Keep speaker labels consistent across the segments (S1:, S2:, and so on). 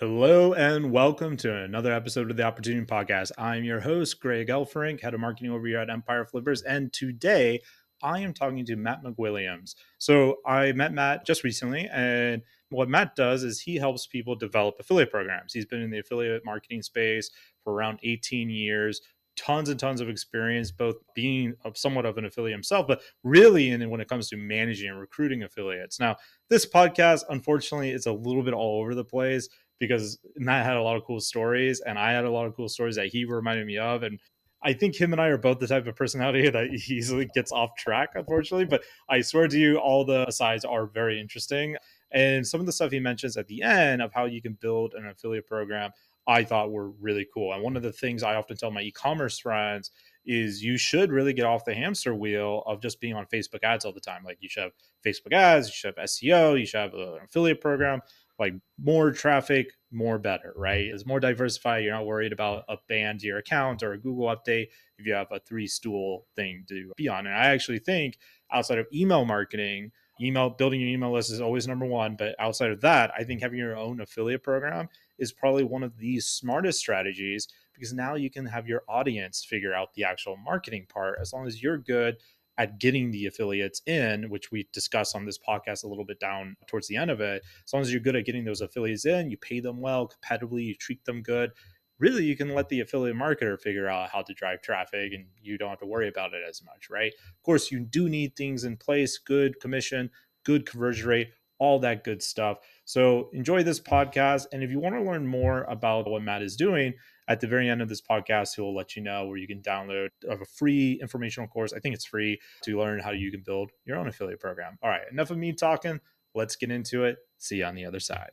S1: Hello and welcome to another episode of the Opportunity Podcast. I'm your host, Greg Elfrink, head of marketing over here at Empire Flippers. And today I am talking to Matt McWilliams. So I met Matt just recently, and what Matt does is he helps people develop affiliate programs. He's been in the affiliate marketing space for around 18 years. Tons and tons of experience, both being somewhat of an affiliate himself, but really when it comes to managing and recruiting affiliates. Now, this podcast, unfortunately, is a little bit all over the place because Matt had a lot of cool stories and I had a lot of cool stories that he reminded me of. And I think him and I are both the type of personality that easily gets off track, unfortunately. But I swear to you, all the asides are very interesting. And some of the stuff he mentions at the end of how you can build an affiliate program, I thought were really cool. And one of the things I often tell my e-commerce friends is you should really get off the hamster wheel of just being on Facebook ads all the time. Like you should have Facebook ads, you should have SEO, you should have an affiliate program. Like more traffic, more better, right? It's more diversified. You're not worried about a ban to your account or a Google update if you have a three stool thing to be on. And I actually think outside of email marketing, building your email list is always number one. But outside of that, I think having your own affiliate program is probably one of the smartest strategies because now you can have your audience figure out the actual marketing part as long as you're good at getting the affiliates in, which we discuss on this podcast a little bit down towards the end of it. As long as you're good at getting those affiliates in, you pay them well, competitively, you treat them good. Really, you can let the affiliate marketer figure out how to drive traffic and you don't have to worry about it as much, right? Of course, you do need things in place, good commission, good conversion rate, all that good stuff. So enjoy this podcast. And if you want to learn more about what Matt is doing, at the very end of this podcast, he'll let you know where you can download a free informational course. I think it's free to learn how you can build your own affiliate program. All right, enough of me talking. Let's get into it. See you on the other side.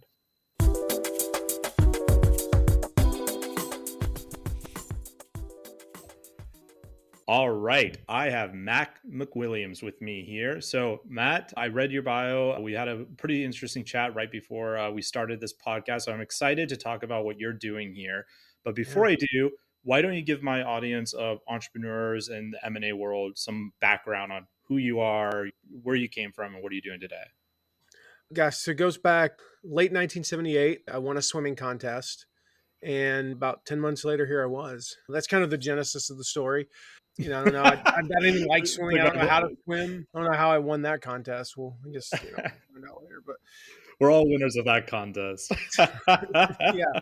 S1: All right. I have Matt McWilliams with me here. So, Matt, I read your bio. We had a pretty interesting chat right before we started this podcast. So, I'm excited to talk about what you're doing here. But before
S2: Yeah.
S1: I do, why don't you give my audience of entrepreneurs in the M&A world some background on who you are, where you came from, and what are you doing today?
S2: Gosh, so it goes back late 1978. I won a swimming contest. And about 10 months later, here I was. That's kind of the genesis of the story. I don't know. I didn't even like swimming. I don't know how to swim. I don't know how I won that contest. Well, I guess, find out later. But
S1: We're all winners of that contest.
S2: yeah,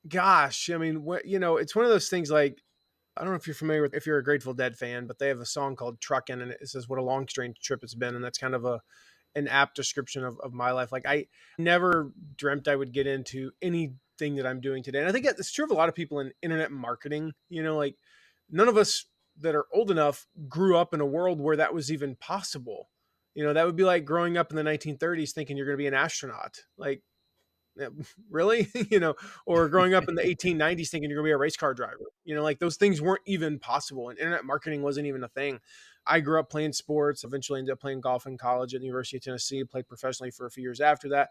S2: gosh, I mean, it's one of those things like, I don't know if you're familiar with, if you're a Grateful Dead fan, but they have a song called Truckin', and it says what a long, strange trip it's been. And that's kind of an apt description of my life. Like I never dreamt I would get into anything that I'm doing today. And I think it's true of a lot of people in internet marketing, like none of us that are old enough grew up in a world where that was even possible. That would be like growing up in the 1930s thinking you're going to be an astronaut. Like, really? Or growing up in the 1890s thinking you're going to be a race car driver. Like those things weren't even possible, and internet marketing wasn't even a thing. I grew up playing sports, eventually ended up playing golf in college at the University of Tennessee, played professionally for a few years after that.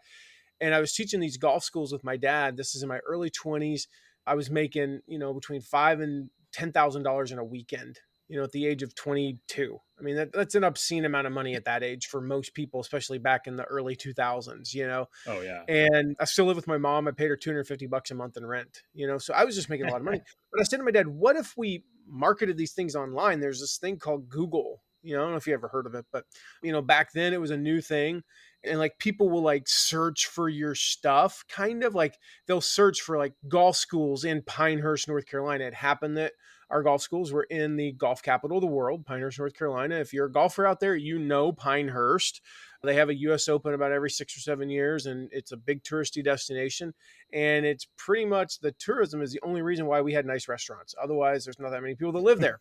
S2: And I was teaching these golf schools with my dad. This is in my early 20s. I was making, between five and $10,000 in a weekend, at the age of 22. I mean, that's an obscene amount of money at that age for most people, especially back in the early 2000s.
S1: Oh, yeah.
S2: And I still live with my mom. I paid her $250 a month in rent, so I was just making a lot of money. But I said to my dad, what if we marketed these things online? There's this thing called Google. I don't know if you ever heard of it, but back then it was a new thing. And like people will like search for your stuff, kind of like they'll search for like golf schools in Pinehurst, North Carolina. It happened that our golf schools were in the golf capital of the world, Pinehurst, North Carolina. If you're a golfer out there, Pinehurst. They have a US Open about every 6 or 7 years, and it's a big touristy destination. And it's pretty much the tourism is the only reason why we had nice restaurants. Otherwise, there's not that many people that live there.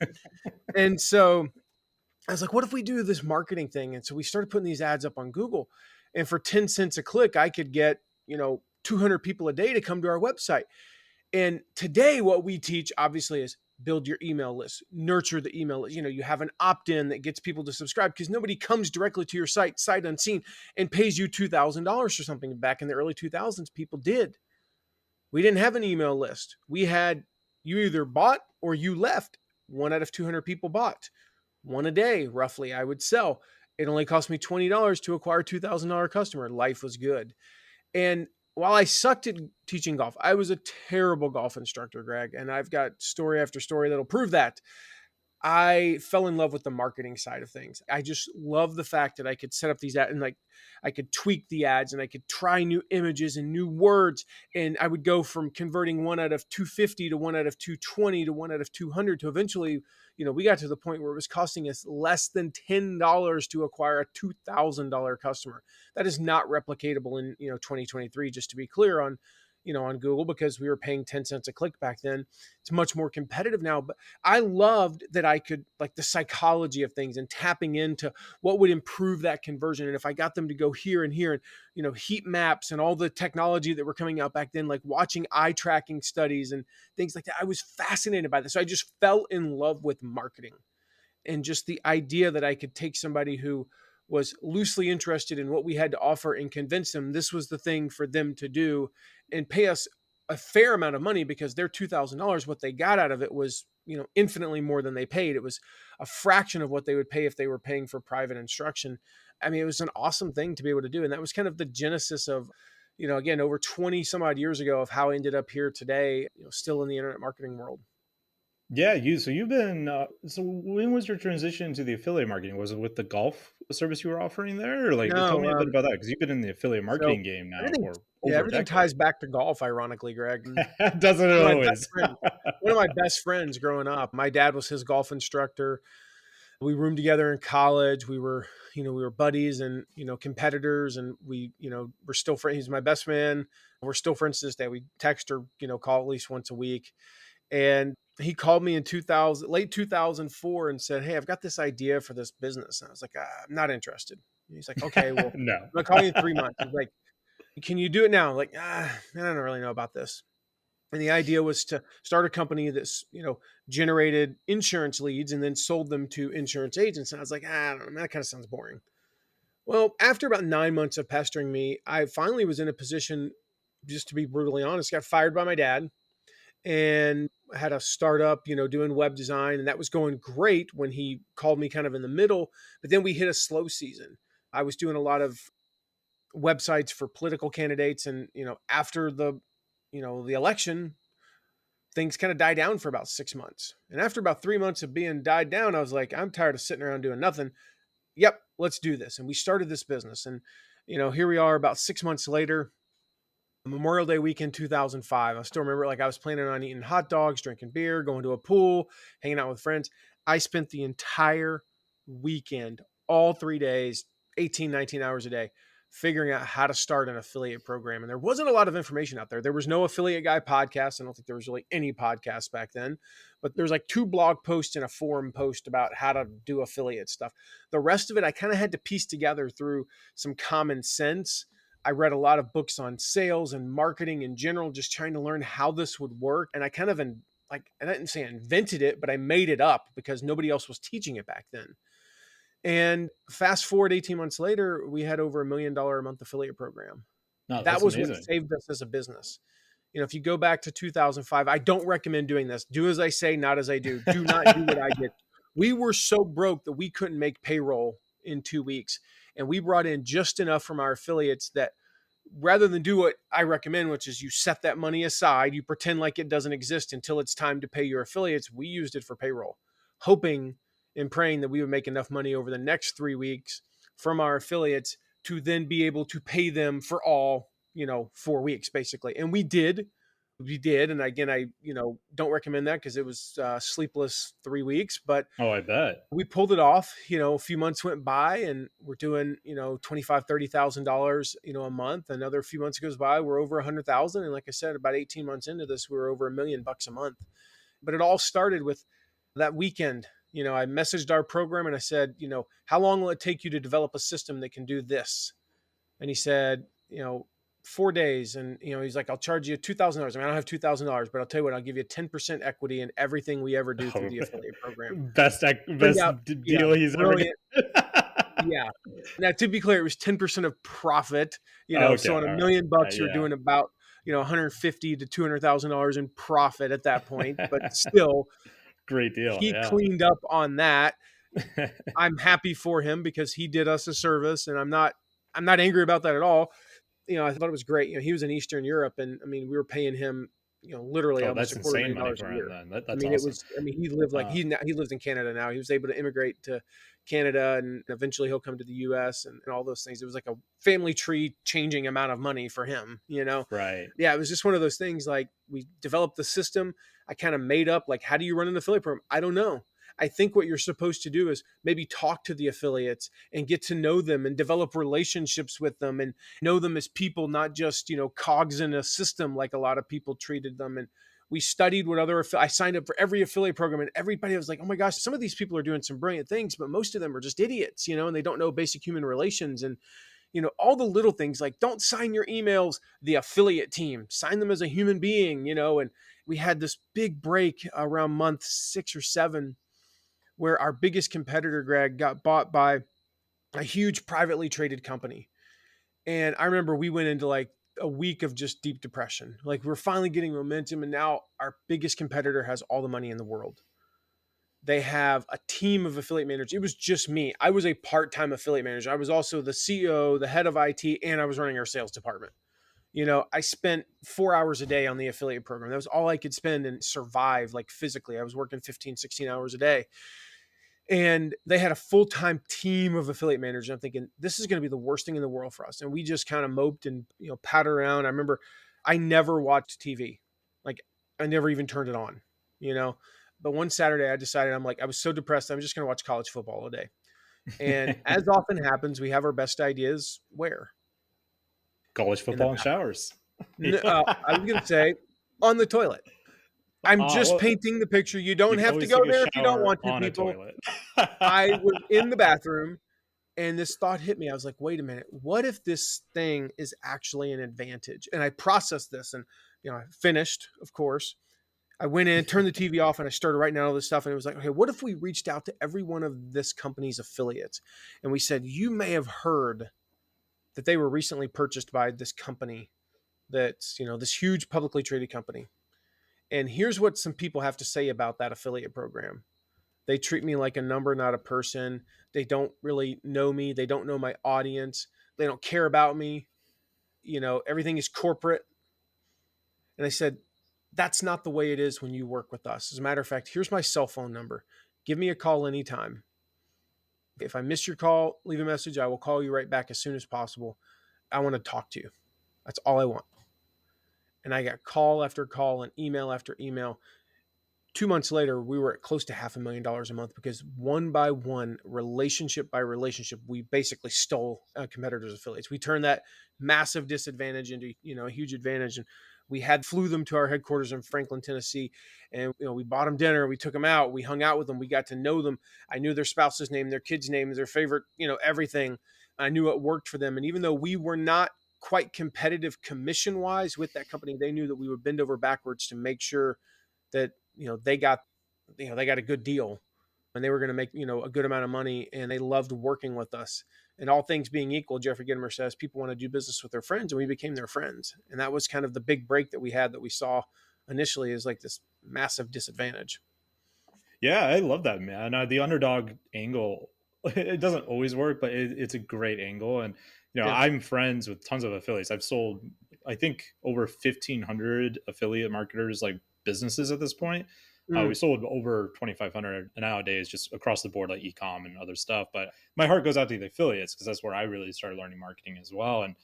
S2: And so I was like, what if we do this marketing thing? And so we started putting these ads up on Google. And for 10 cents a click, I could get, 200 people a day to come to our website. And today, what we teach obviously is build your email list, nurture the email list. You have an opt-in that gets people to subscribe because nobody comes directly to your site, sight unseen, and pays you $2,000 for something. Back in the early 2000s, people did. We didn't have an email list. We had you either bought or you left. One out of 200 people bought. One a day, roughly, I would sell. It only cost me $20 to acquire a $2,000 customer. Life was good. And while I sucked at teaching golf, I was a terrible golf instructor, Greg, and I've got story after story that'll prove that. I fell in love with the marketing side of things. I just love the fact that I could set up these ads and like I could tweak the ads and I could try new images and new words. And I would go from converting one out of 250 to one out of 220 to one out of 200 to eventually, we got to the point where it was costing us less than $10 to acquire a $2,000 customer. That is not replicatable in, 2023, just to be clear on Google, because we were paying 10 cents a click back then. It's much more competitive now, but I loved that I could, like, the psychology of things and tapping into what would improve that conversion. And if I got them to go here and here and, heat maps and all the technology that were coming out back then, like watching eye tracking studies and things like that, I was fascinated by this. So I just fell in love with marketing and just the idea that I could take somebody who was loosely interested in what we had to offer and convince them this was the thing for them to do and pay us a fair amount of money, because their $2,000, what they got out of it was, infinitely more than they paid. It was a fraction of what they would pay if they were paying for private instruction. I mean, it was an awesome thing to be able to do. And that was kind of the genesis of, again, over 20 some odd years ago, of how I ended up here today, still in the internet marketing world.
S1: Yeah, you've been so when was your transition to the affiliate marketing? Was it with the golf service you were offering there? Or like tell
S2: No,
S1: me a bit about that because you've been in the affiliate
S2: so
S1: marketing game now
S2: everything,
S1: for
S2: yeah,
S1: over a
S2: everything
S1: decade.
S2: ties back to golf, ironically, Greg.
S1: Doesn't it
S2: One of my best
S1: always?
S2: friends, one of my best friends growing up, my dad was his golf instructor. We roomed together in college. We were buddies and, competitors, and we're still friends. He's my best man. We're still friends to this day. We text or, call at least once a week. And he called me in 2000, late 2004, and said, "Hey, I've got this idea for this business." And I was like, "I'm not interested." And he's like, "Okay, well,
S1: No.
S2: I'm gonna call you in 3 months." He's like, "Can you do it now?" I'm like, I don't really know about this. And the idea was to start a company that's, generated insurance leads and then sold them to insurance agents. And I was like, I don't know, that kind of sounds boring. Well, after about 9 months of pestering me, I finally was in a position, just to be brutally honest, got fired by my dad and had a startup, doing web design. And that was going great when he called me kind of in the middle. But then we hit a slow season. I was doing a lot of websites for political candidates. And, after the election, things kind of died down for about 6 months. And after about 3 months of being died down, I was like, I'm tired of sitting around doing nothing. Yep, let's do this. And we started this business. And, here we are about 6 months later, Memorial Day weekend 2005. I still remember, like, I was planning on eating hot dogs, drinking beer, going to a pool, hanging out with friends. I spent the entire weekend, all 3 days, 18, 19 hours a day, figuring out how to start an affiliate program. And there wasn't a lot of information out there. There was no Affiliate Guy podcast. I don't think there was really any podcasts back then, but there's like 2 blog posts and a forum post about how to do affiliate stuff. The rest of it, I kind of had to piece together through some common sense. I read a lot of books on sales and marketing in general, just trying to learn how this would work. And I kind of, I didn't say I invented it, but I made it up because nobody else was teaching it back then. And fast forward 18 months later, we had over $1 million a month affiliate program.
S1: No,
S2: That
S1: that's
S2: was what
S1: amazing.
S2: saved us as a business. If you go back to 2005, I don't recommend doing this. Do as I say, not as I do. Do not do what I did. We were so broke that we couldn't make payroll in 2 weeks. And we brought in just enough from our affiliates that, rather than do what I recommend, which is you set that money aside, you pretend like it doesn't exist until it's time to pay your affiliates, we used it for payroll, hoping and praying that we would make enough money over the next 3 weeks from our affiliates to then be able to pay them for all, 4 weeks basically. And we did. We did. And again, I, don't recommend that because it was sleepless 3 weeks, but
S1: Oh, I bet.
S2: we pulled it off. A few months went by and we're doing, $25,000, $30,000, a month. Another few months goes by, we're over 100,000. And like I said, about 18 months into this, we were over $1 million a month. But it all started with that weekend. I messaged our program and I said, how long will it take you to develop a system that can do this? And he said, 4 days. And, he's like, I'll charge you $2,000. I mean, I don't have $2,000, but I'll tell you what, I'll give you 10% equity in everything we ever do through
S1: Oh,
S2: the affiliate program.
S1: best
S2: Turned out, yeah,
S1: deal he's ever
S2: brilliant. Yeah. Now, to be clear, it was 10% of profit,
S1: Okay,
S2: so on a
S1: all
S2: million
S1: right.
S2: bucks, you're
S1: Yeah.
S2: doing about, 150 to $200,000 in profit at that point. But still,
S1: Great deal.
S2: he
S1: Yeah.
S2: cleaned up on that. I'm happy for him because he did us a service, and I'm not angry about that at all. I thought it was great. He was in Eastern Europe, and I mean, we were paying him, literally
S1: Oh,
S2: almost
S1: that's
S2: a quarter
S1: insane
S2: million
S1: money
S2: dollars
S1: for
S2: a
S1: him
S2: year.
S1: then.
S2: I
S1: That's
S2: mean,
S1: awesome.
S2: he lived like
S1: Uh,
S2: he lives in Canada now. He was able to immigrate to Canada, and eventually he'll come to the US, and all those things. It was like a family tree changing amount of money for him.
S1: right.
S2: Yeah, it was just one of those things. Like, we developed the system. I kind of made up, like, how do you run an affiliate program? I don't know. I think what you're supposed to do is maybe talk to the affiliates and get to know them and develop relationships with them and know them as people, not just, cogs in a system like a lot of people treated them. And we studied what I signed up for every affiliate program, and everybody was like, oh my gosh, some of these people are doing some brilliant things, but most of them are just idiots, and they don't know basic human relations. And all the little things, like, don't sign your emails the affiliate team, sign them as a human being. And we had this big break around month 6 or 7 where our biggest competitor, Greg, got bought by a huge privately traded company. And I remember we went into like a week of just deep depression. Like, we're finally getting momentum, and now our biggest competitor has all the money in the world. They have a team of affiliate managers. It was just me. I was a part-time affiliate manager. I was also the CEO, the head of IT, and I was running our sales department. I spent 4 hours a day on the affiliate program. That was all I could spend and survive, like, physically. I was working 15, 16 hours a day. And they had a full-time team of affiliate managers. I'm thinking, this is going to be the worst thing in the world for us. And we just kind of moped and, patted around. I remember I never watched TV. Like, I never even turned it on. But one Saturday I decided, I'm like, I was so depressed, I'm just going to watch college football all day. And as often happens, we have our best ideas where?
S1: College
S2: In the
S1: football and
S2: bathroom.
S1: showers. Yeah.
S2: I was going to say on the toilet. I'm just
S1: Well,
S2: painting the picture. You
S1: you
S2: don't
S1: can
S2: have to
S1: always
S2: go
S1: take a
S2: there if you don't
S1: shower
S2: want to,
S1: on a
S2: people.
S1: toilet.
S2: I was in the bathroom, and this thought hit me. I was like, wait a minute. What if this thing is actually an advantage? And I processed this, and, I finished, of course. I went in, turned the TV off, and I started writing down all this stuff. And it was like, okay, what if we reached out to every one of this company's affiliates? And we said, you may have heard that they were recently purchased by this company that's, this huge publicly traded company. And here's what some people have to say about that affiliate program. They treat me like a number, not a person. They don't really know me. They don't know my audience. They don't care about me. Everything is corporate. And I said, that's not the way it is when you work with us. As a matter of fact, here's my cell phone number. Give me a call anytime. If I miss your call, leave a message. I will call you right back as soon as possible. I want to talk to you. That's all I want. And I got call after call and email after email. 2 months later, we were at close to $500,000 a month, because one by one, relationship by relationship, we basically stole competitors' affiliates. We turned that massive disadvantage into, a huge advantage. And we flew them to our headquarters in Franklin, Tennessee. And, we bought them dinner. We took them out. We hung out with them. We got to know them. I knew their spouse's name, their kid's name, their favorite, everything. I knew it worked for them. And even though we were not quite competitive commission wise with that company, they knew that we would bend over backwards to make sure that they got a good deal, and they were going to make a good amount of money, and they loved working with us. And all things being equal, Jeffrey Gitomer says, people want to do business with their friends, and we became their friends. And that was kind of the big break that we had, that we saw initially as like this massive disadvantage.
S1: Yeah, I love that, man. The underdog angle, it doesn't always work, but it's a great angle. And,
S2: Yeah.
S1: I'm friends with tons of affiliates. I've sold, I think, over 1,500 affiliate marketers, like, businesses at this point. We
S2: Mm.
S1: sold over 2,500 nowadays, just across the board, like e-com and other stuff. But my heart goes out to the affiliates, because that's where I really started learning marketing as well. And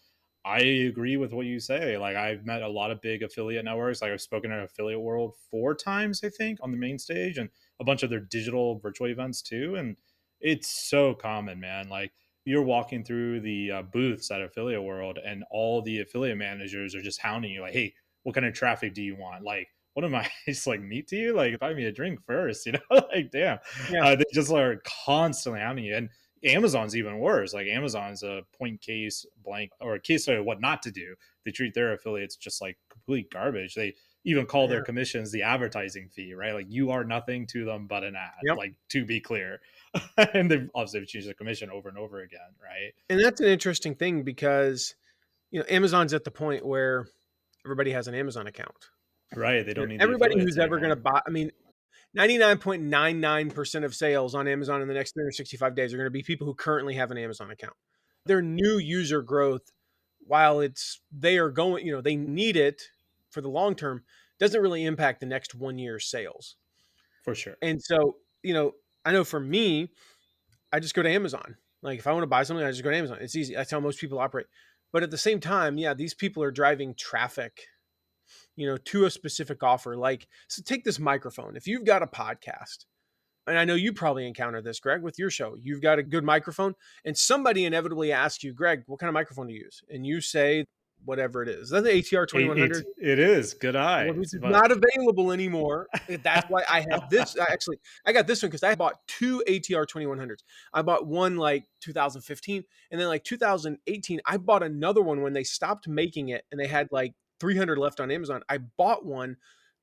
S1: I agree with what you say. Like, I've met a lot of big affiliate networks. Like, I've spoken at Affiliate World 4 times, I think, on the main stage, and a bunch of their digital virtual events too. And it's so common, man. Like, you're walking through the booths at Affiliate World, and all the affiliate managers are just hounding you, like, hey, what kind of traffic do you want? Like, what am I just like meat to you? Like, buy me a drink first, like, damn.
S2: Yeah.
S1: They just are constantly hounding you. And Amazon's even worse. Like, Amazon's a point case blank, or a case of what not to do. They treat their affiliates just like complete garbage. They even call their
S2: Yeah.
S1: commissions the advertising fee, right? Like, you are nothing to them but an ad,
S2: Yep.
S1: like, to be clear. And they've obviously changed the commission over and over again, right?
S2: And that's an interesting thing, because, Amazon's at the point where everybody has an Amazon account.
S1: Right. They don't need the
S2: Everybody
S1: affiliates
S2: who's ever going to
S1: anymore.
S2: buy, I mean, 99.99% of sales on Amazon in the next 365 days are going to be people who currently have an Amazon account. Their new user growth while they are going, they need it for the long term, doesn't really impact the next 1 year's sales.
S1: For sure.
S2: And so, I know for me, I just go to Amazon. Like if I want to buy something, I just go to Amazon. It's easy. That's how most people operate. But at the same time, yeah, these people are driving traffic, to a specific offer. Like, so take this microphone. If you've got a podcast, and I know you probably encounter this, Greg, with your show, you've got a good microphone, and somebody inevitably asks you, Greg, what kind of microphone do you use? And you say whatever it is. Is that the ATR
S1: It
S2: 2100?
S1: it is good
S2: Which
S1: eyes,
S2: is
S1: but
S2: not available anymore. That's why I have this. Actually, I got this one because I bought two ATR 2100s. I bought one like 2015, and then like 2018, I bought another one when they stopped making it, and they had like 300 left on Amazon. I bought one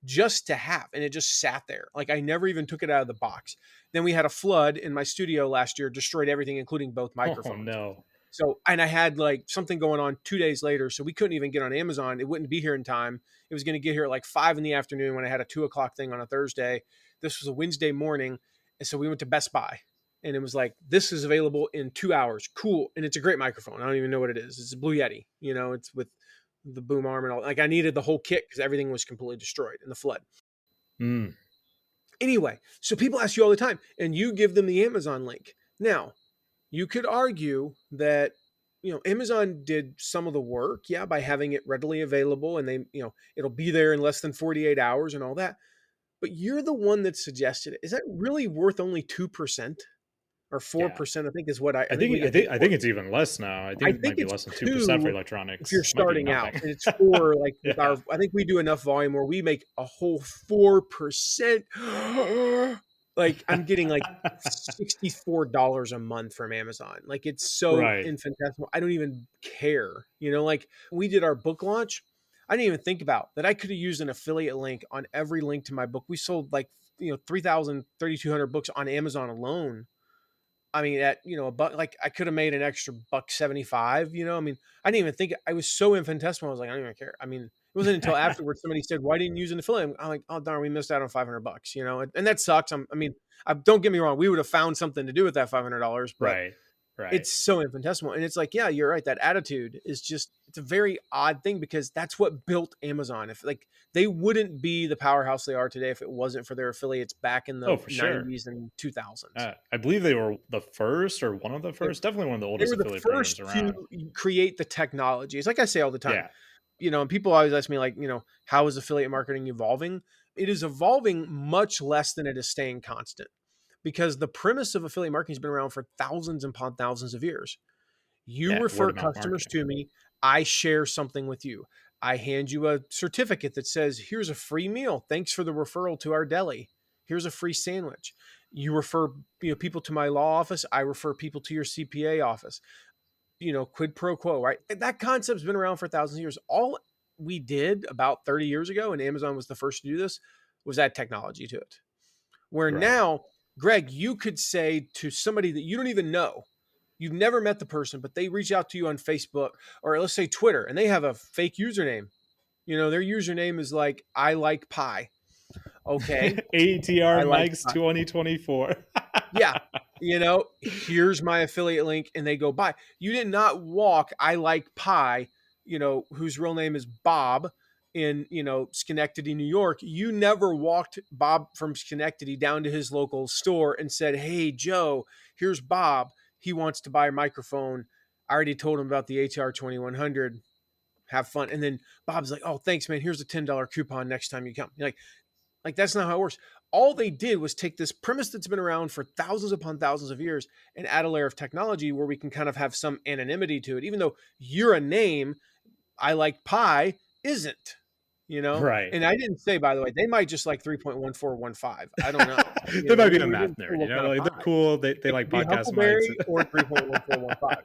S2: just to have, and it just sat there. Like I never even took it out of the box. Then we had a flood in my studio last year, destroyed everything, including both
S1: oh
S2: microphones.
S1: no.
S2: So, and I had like something going on 2 days later. So we couldn't even get on Amazon. It wouldn't be here in time. It was going to get here at like 5 in the afternoon when I had a 2 o'clock thing on a Thursday. This was a Wednesday morning. And so we went to Best Buy and it was like, this is available in 2 hours. Cool. And it's a great microphone. I don't even know what it is. It's a Blue Yeti, it's with the boom arm and all. Like I needed the whole kit because everything was completely destroyed in the flood.
S1: Mm,
S2: Anyway, so people ask you all the time and you give them the Amazon link. Now, you could argue that Amazon did some of the work, yeah, by having it readily available and they, it'll be there in less than 48 hours and all that. But you're the one that suggested it. Is that really worth only 2% or
S1: yeah.
S2: 4%? I think is what I
S1: I
S2: think we
S1: think I
S2: get paid
S1: think I
S2: for.
S1: think it's even less now. I think
S2: I
S1: it
S2: think
S1: might be
S2: it's
S1: less than 2% for
S2: 2 if you're
S1: electronics. Might be
S2: starting out,
S1: nothing.
S2: and it's for, like, with
S1: Yeah.
S2: I think we do enough volume where we make a whole 4%. Like, I'm getting, like, $64 a month from Amazon. Like, it's so
S1: Right.
S2: infinitesimal, I don't even care, like, we did our book launch, I didn't even think about that I coulda used an affiliate link on every link to my book. We sold, like, 3,000, 3,200 books on Amazon alone. I mean, at a buck, like I could have made an extra buck 75. I mean, I didn't even think I was so infinitesimal. I was like, I don't even care. I mean, it wasn't until afterwards somebody said, "Why didn't you use an affiliate?" I'm like, "Oh darn, we missed out on $500." And that sucks. I mean, don't get me wrong, we would have found something to do with that $500, but
S1: Right. Right.
S2: it's so infinitesimal. And it's like, yeah, you're right. That attitude is just, it's a very odd thing because that's what built Amazon. If like they wouldn't be the powerhouse they are today if it wasn't for their affiliates back in
S1: Oh,
S2: the
S1: for sure.
S2: 90s and 2000s.
S1: I believe they were the first or one of the
S2: They
S1: first, definitely one of the
S2: They
S1: oldest
S2: were the
S1: affiliate programs
S2: first to
S1: around.
S2: create the technology. It's like I say all the time,
S1: Yeah.
S2: and people always ask me like, how is affiliate marketing evolving? It is evolving much less than it is staying constant because the premise of affiliate marketing has been around for thousands and upon thousands of years. You
S1: Yeah. Word
S2: refer
S1: of mouth
S2: customers
S1: marketing.
S2: to me, I share something with you. I hand you a certificate that says, here's a free meal. Thanks for the referral to our deli. Here's a free sandwich. You refer people to my law office. I refer people to your CPA office. Quid pro quo, right? That concept's been around for thousands of years. All we did about 30 years ago, and Amazon was the first to do this, was add technology to it. Where
S1: Right.
S2: now, Greg, you could say to somebody that you don't even know, you've never met the person, but they reach out to you on Facebook or let's say Twitter, and they have a fake username. Their username is like, I like pie. Okay.
S1: ATR
S2: I like
S1: Mike's
S2: pie.
S1: 2024.
S2: Yeah. Here's my affiliate link and they go buy. You did not walk I like pie, whose real name is Bob in, Schenectady, New York. You never walked Bob from Schenectady down to his local store and said, "Hey, Joe, here's Bob. He wants to buy a microphone. I already told him about the HR 2100. Have fun." And then Bob's like, "Oh, thanks, man. Here's a $10 coupon next time you come." You're like that's not how it works. All they did was take this premise that's been around for thousands upon thousands of years and add a layer of technology where we can kind of have some anonymity to it, even though you're a name. I like pie isn't,
S1: Right.
S2: And I didn't say, by the way, they might just like 3.1415. I don't know.
S1: They might be a
S2: We
S1: math
S2: didn't say
S1: nerd,
S2: what kind of
S1: like they're
S2: pie.
S1: cool. They
S2: It
S1: like
S2: could be
S1: podcast mics.
S2: Huckleberry or 3.1415.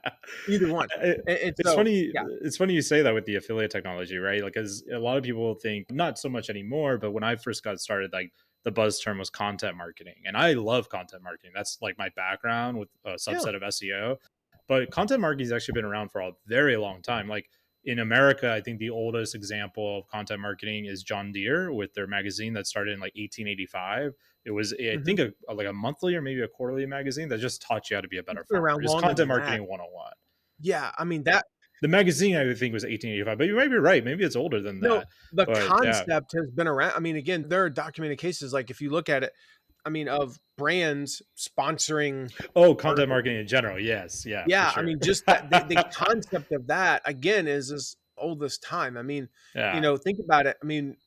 S2: Either one. And
S1: It's
S2: so,
S1: funny.
S2: yeah,
S1: It's funny you say that with the affiliate technology, right? Like, because a lot of people think not so much anymore, but when I first got started, like the buzz term was content marketing, and I love content marketing. That's like my background with a
S2: yeah,
S1: subset of SEO. But content marketing has actually been around for a very long time. Like in America, I think the oldest example of content marketing is John Deere with their magazine that started in like 1885. It was, I
S2: hmm
S1: think, like a monthly or maybe a quarterly magazine that just taught you how to be a
S2: it's
S1: better
S2: been
S1: farmer.
S2: around
S1: Just
S2: longer
S1: content
S2: than that.
S1: marketing 101.
S2: Yeah, I mean that.
S1: The magazine I would think was 1885, but you might be right. Maybe it's older than
S2: No,
S1: that.
S2: the
S1: But yeah.
S2: concept has been around. I mean, again, there are documented cases, like, if you look at it, I mean, of brands sponsoring
S1: Oh, content
S2: articles.
S1: marketing in general. Yes. Yeah, for
S2: Yeah, I
S1: sure.
S2: mean, just that the concept of that, again, is as old as time. I mean,
S1: Yeah.
S2: think about it. I mean,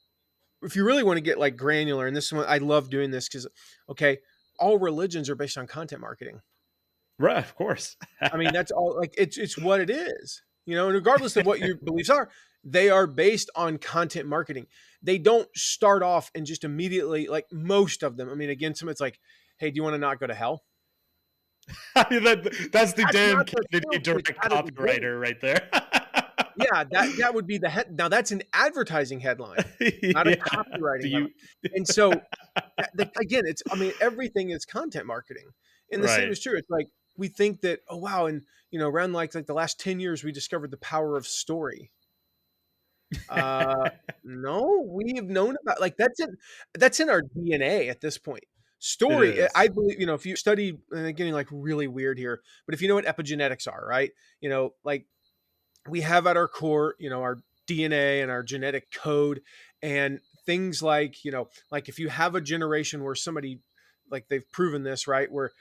S2: if you really wanna get, like, granular, and this is one I love doing this because, okay, all religions are based on content marketing.
S1: Right. Of course.
S2: I mean, that's all, like, it's what it is, and regardless of what your beliefs are, they are based on content marketing. They don't start off and just immediately, like, most of them. I mean, again, some it's like, "Hey, do you wanna not go to hell?"
S1: I mean, that's the
S2: That's
S1: damn
S2: not the sales
S1: candidate
S2: pitch
S1: direct
S2: out of the gate.
S1: copywriter right there.
S2: Yeah, that would be the head now that's an advertising headline, not a
S1: Yeah. Do
S2: copywriting headline.
S1: you
S2: And so, again, it's I mean, everything is content marketing. And the same
S1: right.
S2: is true. It's like we think that, oh wow, and around like the last 10 years we discovered the power of story. Uh no, we've known about, like, that's in our DNA at this point.
S1: It
S2: Story, I
S1: is.
S2: believe, if you study, and getting like really weird here, but if you know what epigenetics are, right? Like, we have at our core, our DNA and our genetic code, and things like, like if you have a generation where somebody, like, they've proven this, right? Where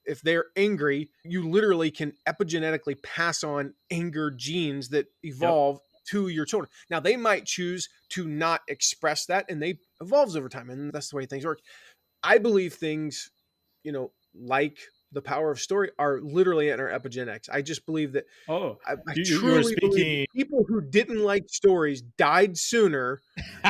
S2: if they're angry, you literally can epigenetically pass on anger genes that
S1: Yep.
S2: evolve to your children. Now, they might choose to not express that, and they evolves over time, and that's the way things work. I believe things, like the power of story are literally in our epigenetics. I just believe that
S1: Oh,
S2: I
S1: you were
S2: truly believe that
S1: speaking.
S2: people who didn't like stories died sooner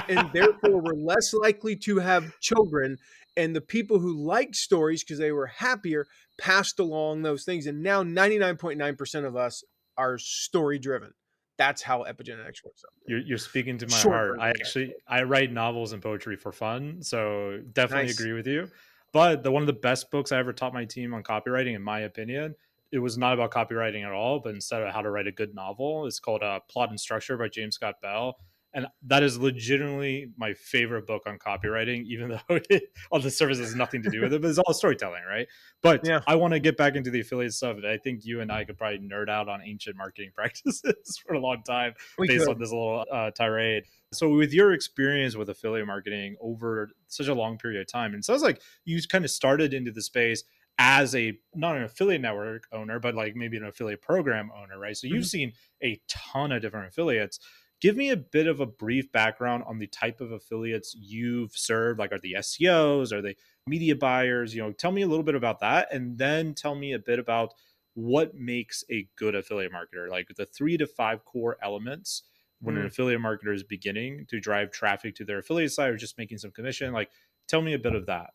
S2: and therefore were less likely to have children. And the people who liked stories because they were happier passed along those things. And now 99.9% of us are story driven. That's how epigenetics works out.
S1: You're speaking to my
S2: Short
S1: heart.
S2: version of that.
S1: I write novels and poetry for fun, so definitely
S2: Nice.
S1: agree with you. But the one of the best books I ever taught my team on copywriting, in my opinion, it was not about copywriting at all, but instead of how to write a good novel. It's called Plot and Structure by James Scott Bell. And that is legitimately my favorite book on copywriting, even though it, on the surface has nothing to do with it, but it's all storytelling, right? But
S2: Yeah,
S1: I want to get back into the affiliate stuff. I think you and I could probably nerd out on ancient marketing practices for a long time
S2: we
S1: based
S2: could.
S1: on this little tirade. So, with your experience with affiliate marketing over such a long period of time, and it sounds like you kind of started into the space as a not an affiliate network owner, but like maybe an affiliate program owner, right? So, you've
S2: Mhm.
S1: seen a ton of different affiliates. Give me a bit of a brief background on the type of affiliates you've served. Like, are the SEOs? Are they media buyers? Tell me a little bit about that, and then tell me a bit about what makes a good affiliate marketer, like the 3 to 5 core elements when an
S2: Mm.
S1: affiliate marketer is beginning to drive traffic to their affiliate site or just making some commission. Like, tell me a bit of that.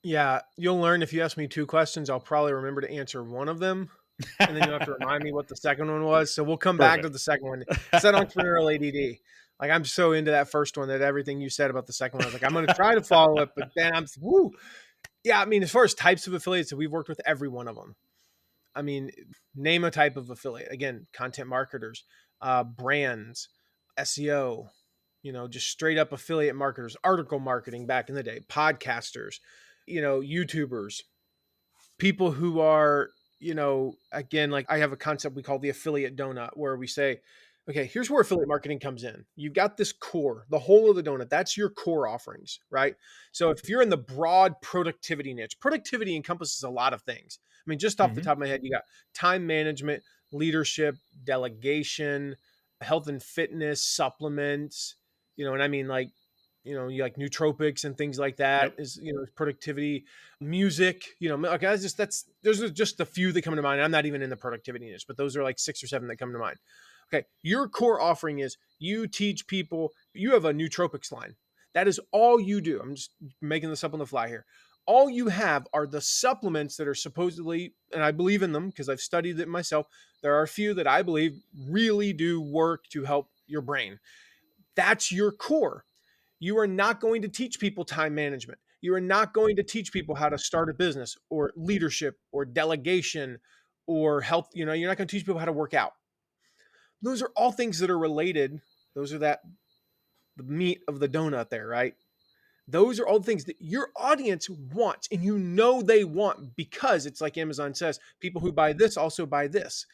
S2: Yeah, you'll learn if you ask me two questions, I'll probably remember to answer one of them, and then you'll have to remind me what the second one was. So we'll come back to
S1: Perfect.
S2: the second one. It's that entrepreneurial ADD. Like, I'm so into that first one that everything you said about the second one, I was like, I'm going to try to follow it, but then woo. Yeah, I mean, as far as types of affiliates, we've worked with every one of them. I mean, name a type of affiliate. Again, content marketers, brands, SEO, just straight up affiliate marketers, article marketing back in the day, podcasters, YouTubers, people who are, again, like, I have a concept we call the affiliate donut, where we say, okay, here's where affiliate marketing comes in. You've got this core, the whole of the donut. That's your core offerings, right? So if you're in the broad productivity niche, productivity encompasses a lot of things. I mean, just off the
S1: Hmm.
S2: top of my head, you got time management, leadership, delegation, health and fitness, supplements, and I mean, like, you like nootropics and things like that
S1: Yep.
S2: is, productivity, music, okay, that's those are just a few that come to mind. I'm not even in the productivity niche, but those are like 6 or 7 that come to mind. Okay, your core offering is you teach people, you have a nootropics line. That is all you do. I'm just making this up on the fly here. All you have are the supplements that are supposedly, and I believe in them because I've studied it myself. There are a few that I believe really do work to help your brain. That's your core. You are not going to teach people time management. You are not going to teach people how to start a business or leadership or delegation or health. You're not going to teach people how to work out. Those are all things that are related. Those are the meat of the donut there, right? Those are all the things that your audience wants, and they want, because it's like Amazon says, people who buy this also buy this.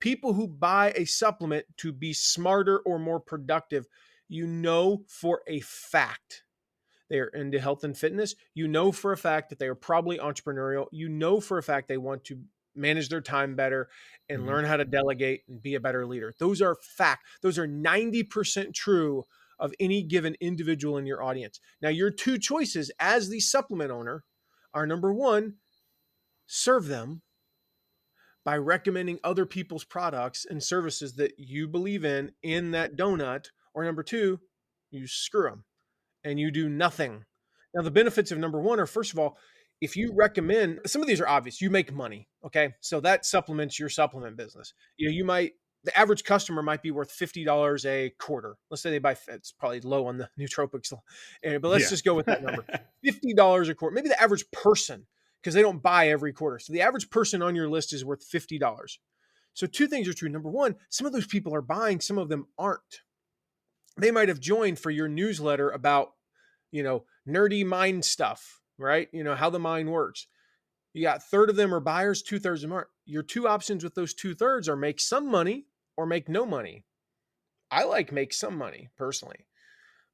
S2: People who buy a supplement to be smarter or more productive, you know for a fact they are into health and fitness. You know for a fact that they are probably entrepreneurial. You know for a fact they want to manage their time better and
S1: Mhm.
S2: learn how to delegate and be a better leader. Those are fact. Those are 90% true of any given individual in your audience. Now, your two choices as the supplement owner are number one, serve them by recommending other people's products and services that you believe in that donut, or number two, you screw them and you do nothing. Now, the benefits of number one are, first of all, if you recommend, some of these are obvious, you make money. Okay. So that supplements your supplement business. You might, the average customer might be worth $50 a quarter. Let's say they buy, it's probably low on the nootropics, but let's
S1: Yeah.
S2: just go with that number $50 a quarter. Maybe the average person, because they don't buy every quarter. So the average person on your list is worth $50. So two things are true. Number one, some of those people are buying, some of them aren't. They might have joined for your newsletter about nerdy mind stuff, right? How the mind works. You got a third of them are buyers, 2/3 of them aren't. Your two options with those 2/3 are make some money or make no money. I like make some money personally.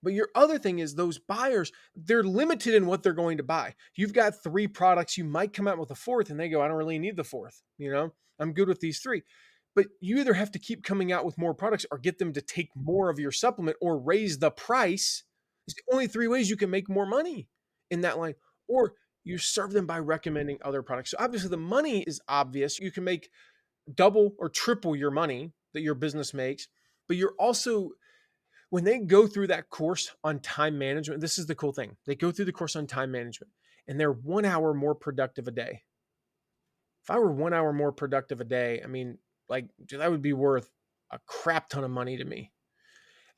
S2: But your other thing is those buyers, they're limited in what they're going to buy. You've got three products, you might come out with a fourth and they go, I don't really need the fourth. I'm good with these three. But you either have to keep coming out with more products or get them to take more of your supplement or raise the price. It's the only three ways you can make more money in that line. Or you serve them by recommending other products. So obviously the money is obvious. You can make double or triple your money that your business makes, but you're also, when they go through that course on time management, this is the cool thing. They go through the course on time management and they're 1 hour more productive a day. If I were 1 hour more productive a day, I mean, like, that would be worth a crap ton of money to me.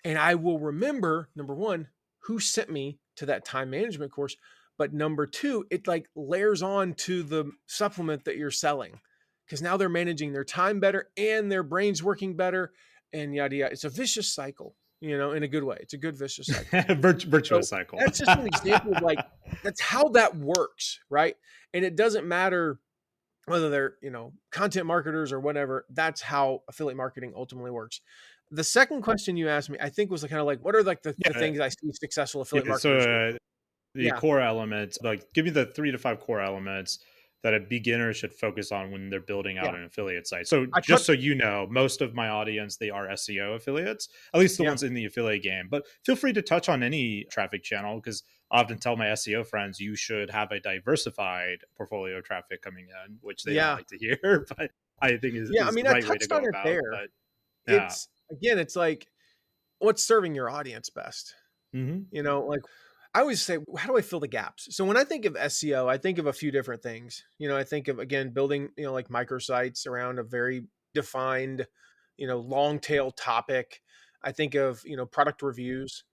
S2: And I will remember, number one, who sent me to that time management course. But number two, it like layers on to the supplement that you're selling because now they're managing their time better and their brain's working better and yada, yada. It's a vicious cycle, in a good way. It's a good vicious cycle.
S1: Virtuous
S2: So
S1: cycle.
S2: that's just an example of like, that's how that works. Right. And it doesn't matter whether they're, content marketers or whatever. That's how affiliate marketing ultimately works. The second question you asked me, I think, was kind of like, what are like the
S1: Yeah.
S2: things I see successful affiliate
S1: Yeah.
S2: marketers do?
S1: The
S2: Yeah.
S1: core elements, like give me the 3 to 5 core elements that a beginner should focus on when they're building out
S2: Yeah.
S1: an affiliate site. So
S2: I
S1: just
S2: touched,
S1: so you know, most of my audience, they are SEO affiliates, at least the
S2: yeah.
S1: ones in the affiliate game. But feel free to touch on any traffic channel because I often tell my SEO friends you should have a diversified portfolio of traffic coming in, which they don't
S2: Yeah.
S1: like to hear, but I think
S2: Yeah. I
S1: is the
S2: mean, I
S1: right way to
S2: touched
S1: go
S2: on it
S1: about.
S2: there.
S1: But yeah.
S2: It's, again, it's like, what's serving your audience best?
S1: Hmm.
S2: Like I always say, how do I fill the gaps? So when I think of SEO, I think of a few different things. I think of, again, building, like microsites around a very defined, long tail topic. I think of, product reviews.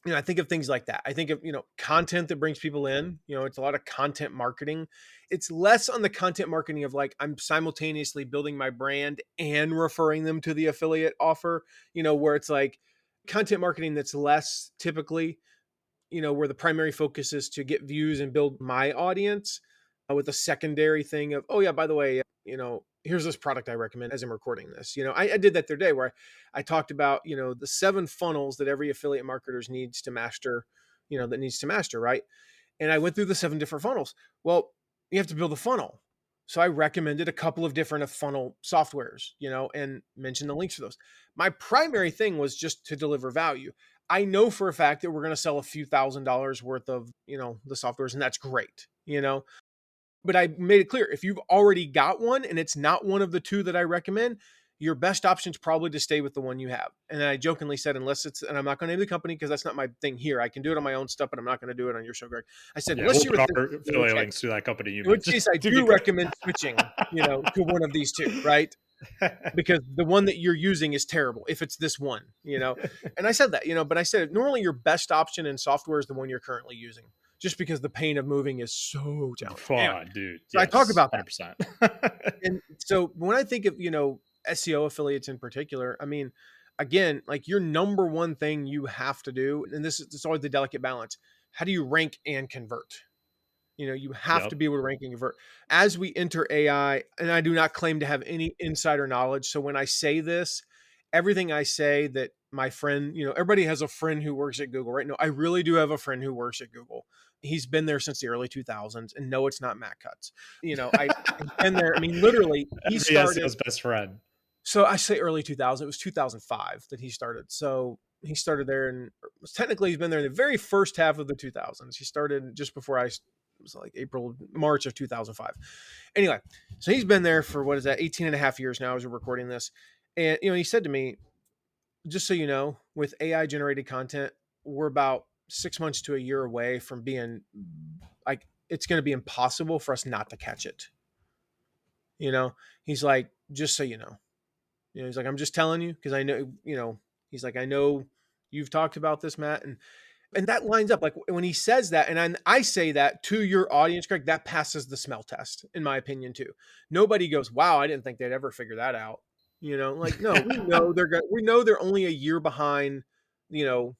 S2: I think of things like that. I think of, content that brings people in. It's a lot of content marketing. It's less on the content marketing of like, I'm simultaneously building my brand and referring them to the affiliate offer, where it's like content marketing that's less typically, where the primary focus is to get views and build my audience, with a secondary thing of, oh yeah, by the way, here's this product I recommend as I'm recording this. I did that the other day where I talked about, the 7 funnels that every affiliate marketer needs to master, right? And I went through the 7 different funnels. Well, you have to build a funnel. So I recommended a couple of different funnel softwares, and mentioned the links for those. My primary thing was just to deliver value. I know for a fact that we're going to sell a few $1,000s worth of, the softwares, and that's great, but I made it clear if you've already got one and it's not one of the 2 that I recommend, your best option is probably to stay with the one you have. And then I jokingly said, unless it's, and I'm not going to name the company because that's not my thing here. I can do it on my own stuff, but I'm not going to do it on your show, Greg. I said,
S1: Yeah,
S2: unless
S1: we'll
S2: you're
S1: put
S2: with this,
S1: our
S2: in
S1: affiliate links to that company you
S2: which
S1: mentioned
S2: case I
S1: to be
S2: do
S1: clear.
S2: recommend switching, to one of these 2, right? Because the one that you're using is terrible if it's this one. And I said that, but I said normally your best option in software is the one you're currently using, just because the pain of moving is so challenging. Anyway,
S1: Oh, dude,
S2: so I talk
S1: yes,
S2: about that.
S1: 100%.
S2: And so when I think of, SEO affiliates in particular, I mean, again, like your number one thing you have to do, and this is always the delicate balance. How do you rank and convert? You have to
S1: Yep.
S2: be able to rank and convert. As we enter AI, and I do not claim to have any insider knowledge. So when I say this, everything I say that my friend, everybody has a friend who works at Google, right? No, I really do have a friend who works at Google. He's been there since the early 2000s, and no, it's not Matt Cutts. He's been there. I mean, literally, he
S1: Every
S2: started.
S1: SEO's best friend.
S2: So I say early 2000. It was 2005 that he started. So he started there, and technically he's been there in the very first half of the 2000s. He started just before it was like April, March of 2005. Anyway, so he's been there for, what is that, 18 and a half years now as we're recording this. And, he said to me, just so you know, with AI generated content, we're about 6 months to a year away from being like, it's going to be impossible for us not to catch it. He's like, just so you know. He's like, I'm just telling you because I know, he's like, I know you've talked about this, Matt, and that lines up. Like when he says that, and I say that to your audience, Greg, that passes the smell test, in my opinion, too. Nobody goes, "Wow, I didn't think they'd ever figure that out." Like no, we know they're only a year behind, you know,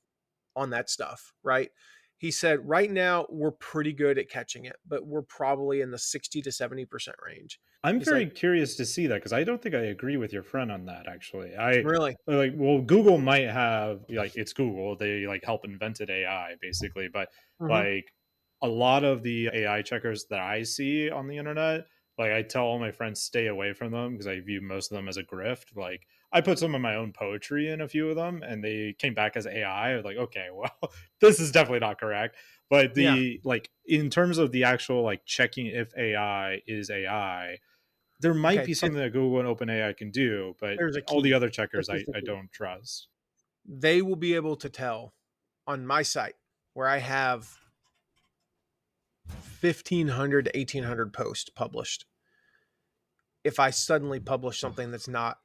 S2: on that stuff, right? He said, right now we're pretty good at catching it, but we're probably in the 60 to 70% range.
S1: I'm
S2: He's like,
S1: very curious to see that because I don't think I agree with your friend on that. Actually, I
S2: really?
S1: like well, Google might have like it's Google. They like help invented AI basically, but
S2: Hmm.
S1: like a lot of the AI checkers that I see on the internet, like I tell all my friends stay away from them because I view most of them as a grift. Like I put some of my own poetry in a few of them, and they came back as AI. I was like, okay, well, this is definitely not correct. But
S2: Yeah.
S1: the like in terms of the actual like checking if AI is AI, there might
S2: Okay.
S1: be something that Google and OpenAI can do, but
S2: There's a
S1: all the
S2: key.
S1: other
S2: This
S1: checkers
S2: is the
S1: I
S2: key.
S1: don't trust.
S2: They will be able to tell on my site where I have 1,500 to 1,800 posts published. If I suddenly publish something that's not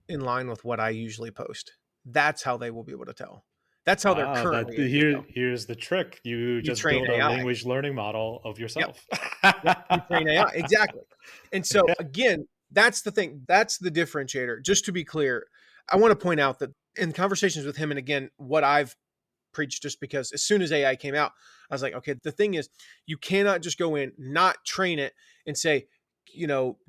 S2: in line with what I usually post, that's how they will be able to tell. That's how they're
S1: Ah, that
S2: currently able to tell.
S1: here's the trick. You
S2: You
S1: just
S2: train
S1: build a
S2: AI.
S1: language learning model of
S2: Yep.
S1: yourself.
S2: Yep. You train AI. Exactly. And so,
S1: Yeah.
S2: again, that's the thing. That's the differentiator. Just to be clear, I want to point out that in conversations with him, and again, what I've preached, just because as soon as AI came out, I was like, okay, the thing is, you cannot just go in, not train it, and say,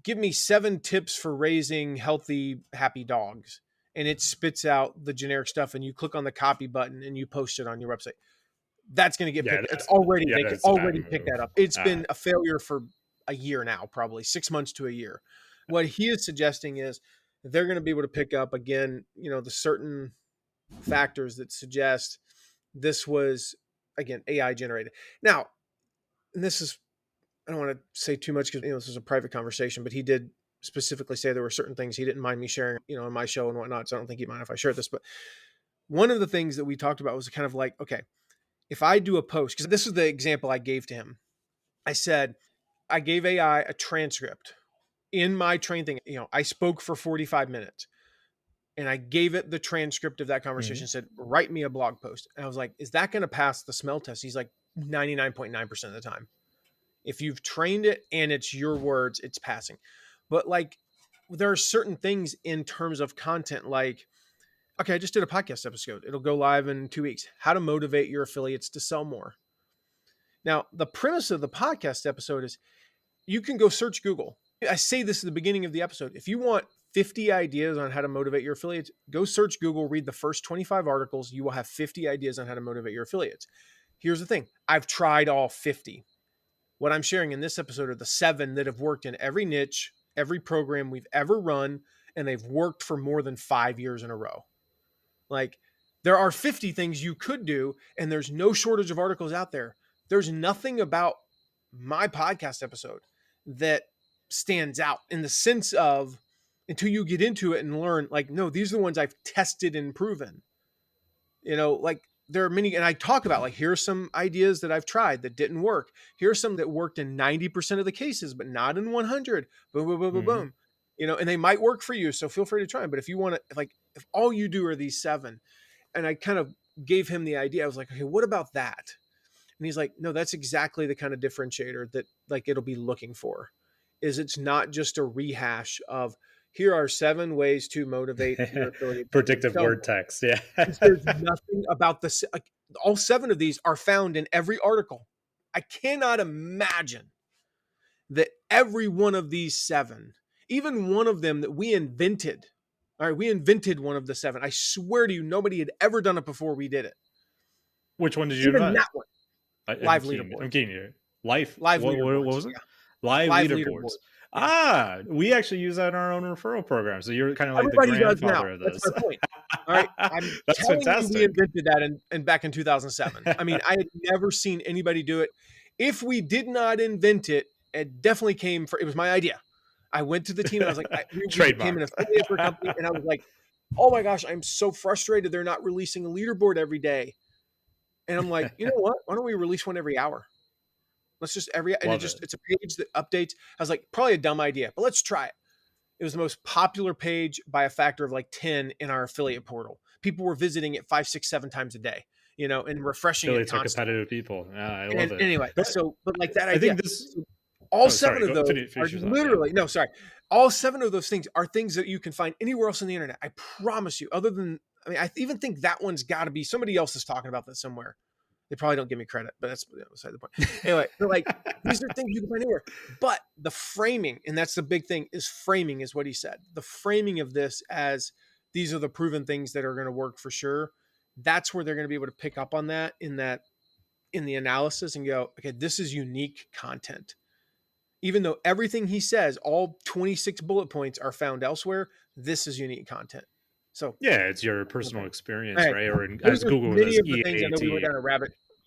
S2: give me 7 tips for raising healthy, happy dogs. And it spits out the generic stuff, and you click on the copy button and you post it on your website. That's going to get
S1: Yeah,
S2: picked.
S1: that's
S2: They can
S1: that's a bad
S2: already pick
S1: move.
S2: that up. It's
S1: Uh,
S2: been a failure for a year now, probably 6 months to a year. What he is suggesting is they're going to be able to pick up again, the certain factors that suggest this was, again, AI generated. Now, and this is, I don't want to say too much because this is a private conversation, but he did specifically say there were certain things he didn't mind me sharing, on my show and whatnot. So I don't think he'd mind if I shared this. But one of the things that we talked about was kind of like, okay, if I do a post, because this is the example I gave to him. I said, I gave AI a transcript in my train thing. I spoke for 45 minutes and I gave it the transcript of that conversation,
S1: mhm.
S2: said, write me a blog post. And I was like, is that going to pass the smell test? He's like, 99.9% of the time. If you've trained it and it's your words, it's passing. But like, there are certain things in terms of content, like, okay, I just did a podcast episode. It'll go live in 2 weeks. How to motivate your affiliates to sell more. Now, the premise of the podcast episode is you can go search Google. I say this at the beginning of the episode. If you want 50 ideas on how to motivate your affiliates, go search Google, read the first 25 articles. You will have 50 ideas on how to motivate your affiliates. Here's the thing, I've tried all 50. What I'm sharing in this episode are the 7 that have worked in every niche, every program we've ever run, and they've worked for more than 5 years in a row. Like, there are 50 things you could do, and there's no shortage of articles out there. There's nothing about my podcast episode that stands out in the sense of, until you get into it and learn, like, no, these are the ones I've tested and proven. Like, there are many, and I talk about, like, here's some ideas that I've tried that didn't work. Here's some that worked in 90% of the cases, but not in 100. Boom, boom, boom, boom,
S1: Mhm.
S2: boom. And they might work for you. So feel free to try them. But if you want to, like, if all you do are these 7, and I kind of gave him the idea, I was like, okay, what about that? And he's like, no, that's exactly the kind of differentiator that, like, it'll be looking for. Is it's not just a rehash of, here are 7 ways to motivate your affiliate to
S1: Predictive
S2: sell
S1: word
S2: more.
S1: text. Yeah.
S2: There's nothing about this. Like, all 7 of these are found in every article. I cannot imagine that every one of these 7, even one of them that we invented, all right, we invented one of the 7. I swear to you, nobody had ever done it before we did it.
S1: Which one did you
S2: Even
S1: invent?
S2: that one,
S1: I'm
S2: live
S1: keen. I'm
S2: leaderboards,
S1: keen here. Life.
S2: live
S1: What
S2: leaderboards.
S1: was it?
S2: Yeah,
S1: Live
S2: live
S1: leaderboards.
S2: leaderboards. Yeah.
S1: We actually use that in our own referral program. So you're kind of like the
S2: Everybody does now.
S1: grandfather of
S2: That's
S1: this.
S2: my point. All right. I'm
S1: That's
S2: telling you, we
S1: fantastic.
S2: invented that in back in 2007. I mean, I had never seen anybody do it. If we did not invent it, it definitely came for, it was my idea. I went to the team and I was like, we became an
S1: Trademarked.
S2: affiliate for a company. And I was like, oh my gosh, I'm so frustrated. They're not releasing a leaderboard every day. And I'm like, you know what? Why don't we release one every hour? Let's just and
S1: Love it.
S2: it's a page that updates. I was like, probably a dumb idea, but let's try it. It was the most popular page by a factor of like 10 in our affiliate portal. People were visiting it 5, 6, 7 times a day, and refreshing it
S1: Affiliates are
S2: constantly.
S1: competitive people. Yeah, I love
S2: And
S1: it.
S2: anyway,
S1: But
S2: but like that
S1: I
S2: idea,
S1: think this.
S2: so all
S1: Oh,
S2: 7
S1: sorry.
S2: of
S1: Go
S2: those are
S1: finish your thought. Yeah.
S2: literally, no, sorry. All 7 of those things are things that you can find anywhere else on the internet. I promise you, other than, I mean, I even think that one's got to be somebody else is talking about that somewhere. They probably don't give me credit, but that's beside the point. Anyway, but like these are things you can find anywhere. But the framing, and that's the big thing, is framing is what he said. The framing of this as these are the proven things that are going to work for sure. That's where they're going to be able to pick up on that in the analysis and go, okay, this is unique content. Even though everything he says, all 26 bullet points are found elsewhere, this is unique content. So
S1: Yeah, it's your
S2: okay.
S1: personal
S2: All
S1: experience,
S2: right.
S1: right? Or
S2: Those
S1: as
S2: are
S1: Google
S2: many
S1: says,
S2: of the things. I know we went
S1: EAT.
S2: down a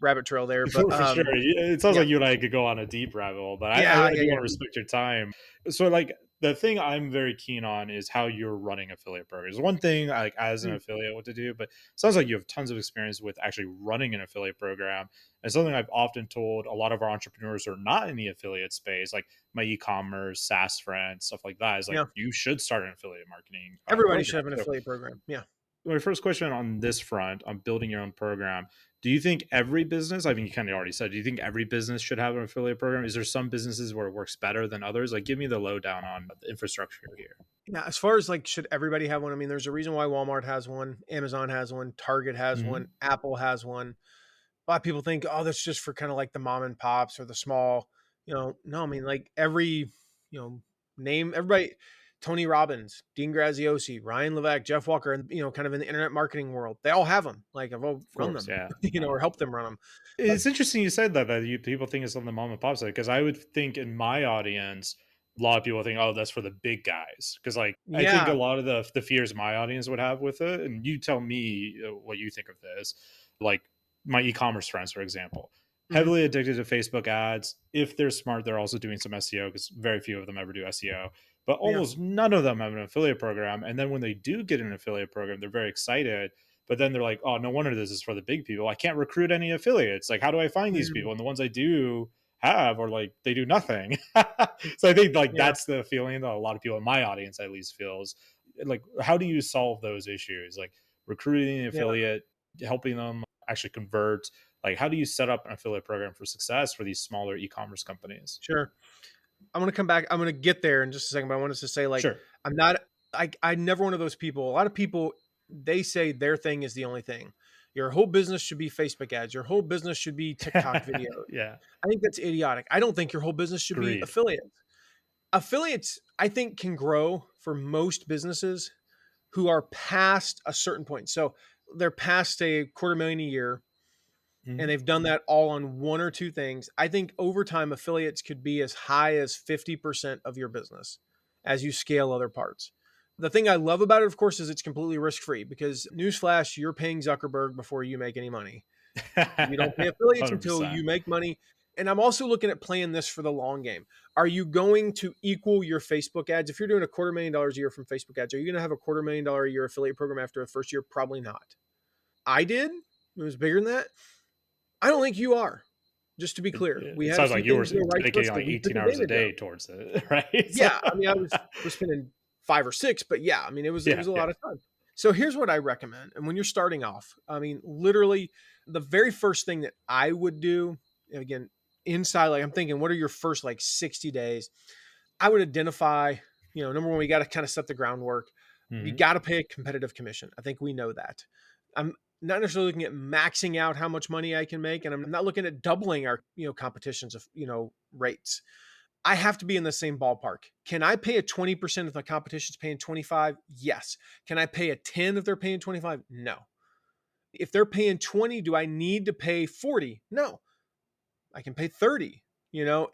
S2: rabbit trail there, but
S1: For sure. It sounds
S2: yeah,
S1: like you and I could go on a deep rabbit hole, but
S2: yeah,
S1: I
S2: yeah,
S1: do want
S2: yeah.
S1: to respect your time. So, like, the thing I'm very keen on is how you're running affiliate programs. One thing, like, as an
S2: Mm,
S1: affiliate, what to do, but it sounds like you have tons of experience with actually running an affiliate program. And something I've often told a lot of our entrepreneurs who are not in the affiliate space, like my e-commerce, SaaS friends, stuff like that, is like,
S2: yeah.
S1: you should start an affiliate marketing
S2: Everybody should
S1: program.
S2: have an
S1: So,
S2: affiliate program. Yeah.
S1: my first question on this front, on building your own program, do you think every business, I mean, you kind of already said, do you think every business should have an affiliate program? Is there some businesses where it works better than others? Like, give me the lowdown on the infrastructure here.
S2: Yeah. As far as like, should everybody have one? I mean, there's a reason why Walmart has one, Amazon has one, Target has one,
S1: Hmm.
S2: Apple has one. A lot of people think, oh, that's just for kind of like the mom and pops or the small, no, I mean, like name everybody, Tony Robbins, Dean Graziosi, Ryan Levesque, Jeff Walker, and, kind of in the internet marketing world, they all have them. Like I've all
S1: Of
S2: run
S1: course,
S2: them,
S1: yeah.
S2: or helped them run them. But
S1: It's interesting you said that, people think it's on the mom and pop side, because I would think in my audience, a lot of people think, oh, that's for the big guys. Because, like, I think a
S2: yeah.
S1: lot of the fears my audience would have with it, and you tell me what you think of this, like my e-commerce friends, for example,
S2: Hmm.
S1: heavily addicted to Facebook ads. If they're smart, they're also doing some SEO, because very few of them ever do SEO, but
S2: Yeah.
S1: almost none of them have an affiliate program. And then when they do get an affiliate program, they're very excited, but then they're like, oh, no wonder this is for the big people. I can't recruit any affiliates. Like, how do I find these
S2: Mm,
S1: people? And the ones I do have are like, they do nothing. So I think, like,
S2: yeah.
S1: that's the feeling that a lot of people in my audience at least feels. Like, how do you solve those issues? Like recruiting an
S2: Yeah.
S1: affiliate, helping them actually convert. Like, how do you set up an affiliate program for success for these smaller e-commerce companies?
S2: Sure. I'm gonna come back. I'm gonna get there in just a second, but I wanted to say, like,
S1: Sure.
S2: I'm not. I'm never one of those people. A lot of people, they say their thing is the only thing. Your whole business should be Facebook ads. Your whole business should be TikTok videos.
S1: Yeah.
S2: I think that's idiotic. I don't think your whole business should be
S1: Agreed.
S2: affiliates. Affiliates, I think, can grow for most businesses who are past a certain point. So they're past a quarter million a year and
S1: Mhm.
S2: they've done that all on one or two things. I think over time, affiliates could be as high as 50% of your business as you scale other parts. The thing I love about it, of course, is it's completely risk free because, newsflash, you're paying Zuckerberg before you make any money. You don't pay affiliates until
S1: 100%.
S2: you make money. And I'm also looking at playing this for the long game. Are you going to equal your Facebook ads? If you're doing $250,000 a year from Facebook ads, are you going to have a $250,000 a year affiliate program after the first year? Probably not. I did. It was bigger than that. I don't think you are. Just to be clear, we
S1: It
S2: had a
S1: sounds
S2: few
S1: like you were
S2: things go right to us
S1: dedicating
S2: that
S1: like
S2: we took
S1: 18 hours a
S2: advantage of.
S1: day towards it, right? So,
S2: Yeah, I mean, I was spending 5 or 6, but yeah, I mean, it was
S1: yeah,
S2: a
S1: yeah.
S2: lot of time. So here's what I recommend. And when you're starting off, I mean, literally the very first thing that I would do, again, inside, like I'm thinking, what are your first like 60 days? I would identify, number one, we got to kind of set the groundwork. You
S1: Mhm.
S2: got to pay a competitive commission. I think we know that. not necessarily looking at maxing out how much money I can make. And I'm not looking at doubling our, competitions of, rates. I have to be in the same ballpark. Can I pay a 20% if the competition's paying 25? Yes. Can I pay a 10 if they're paying 25? No. If they're paying 20, do I need to pay 40? No. I can pay 30,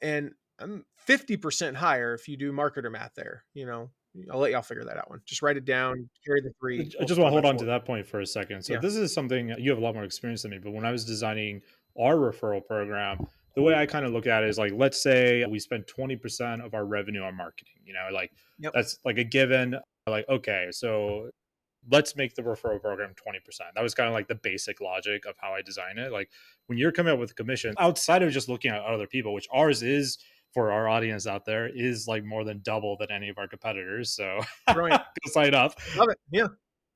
S2: and I'm 50% higher if you do marketer math there. I'll let y'all figure that out one. Just write it down, carry the three,
S1: I just want
S2: multiply
S1: to
S2: by
S1: hold on to
S2: four.
S1: that point for a second. So
S2: Yeah.
S1: this is something you have a lot more experience than me, but when I was designing our referral program, the way I kind of look at it is like, let's say we spend 20% of our revenue on marketing, like
S2: Yep.
S1: that's like a given. Like, okay, so let's make the referral program 20%. That was kind of like the basic logic of how I design it. Like when you're coming up with a commission, outside of just looking at other people, which ours is for our audience out there, is like more than double than any of our competitors. So go
S2: Brilliant.
S1: sign up.
S2: Love it. Yeah.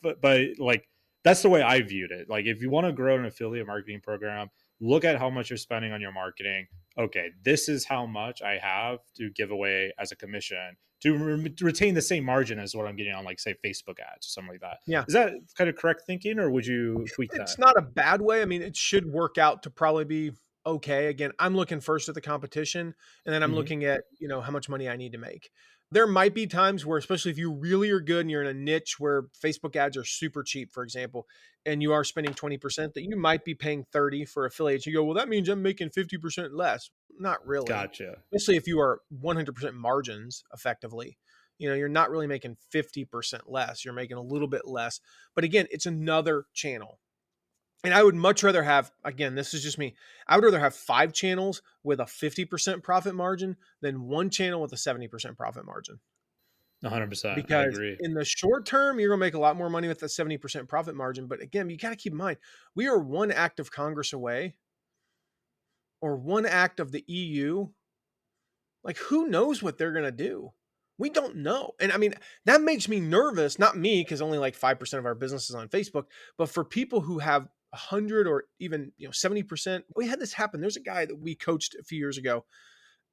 S1: But like that's the way I viewed it. Like if you want to grow an affiliate marketing program, look at how much you're spending on your marketing. Okay, this is how much I have to give away as a commission to retain the same margin as what I'm getting on, like, say, Facebook ads or something like that.
S2: Yeah.
S1: Is that kind of correct thinking, or would you tweak
S2: It's
S1: that?
S2: not a bad way. I mean, it should work out to probably be okay. Again, I'm looking first at the competition, and then I'm
S1: Hmm.
S2: looking at, how much money I need to make. There might be times where, especially if you really are good and you're in a niche where Facebook ads are super cheap, for example, and you are spending 20%, that you might be paying 30 for affiliates. You go, well, that means I'm making 50% less. Not really.
S1: Gotcha.
S2: Especially if you are 100% margins effectively. You're not really making 50% less. You're making a little bit less. But again, it's another channel. And I would much rather have, again, this is just me. I would rather have 5 channels with a 50% profit margin than one channel with a 70% profit margin.
S1: 100%. I
S2: Because
S1: agree.
S2: in the short term, you're going to make a lot more money with the 70% profit margin. But again, you got to keep in mind, we are one act of Congress away or one act of the EU. Like, who knows what they're going to do? We don't know. And I mean, that makes me nervous, not me, because only like 5% of our business is on Facebook, but for people who have 100 or even 70%. We had this happen. There's a guy that we coached a few years ago.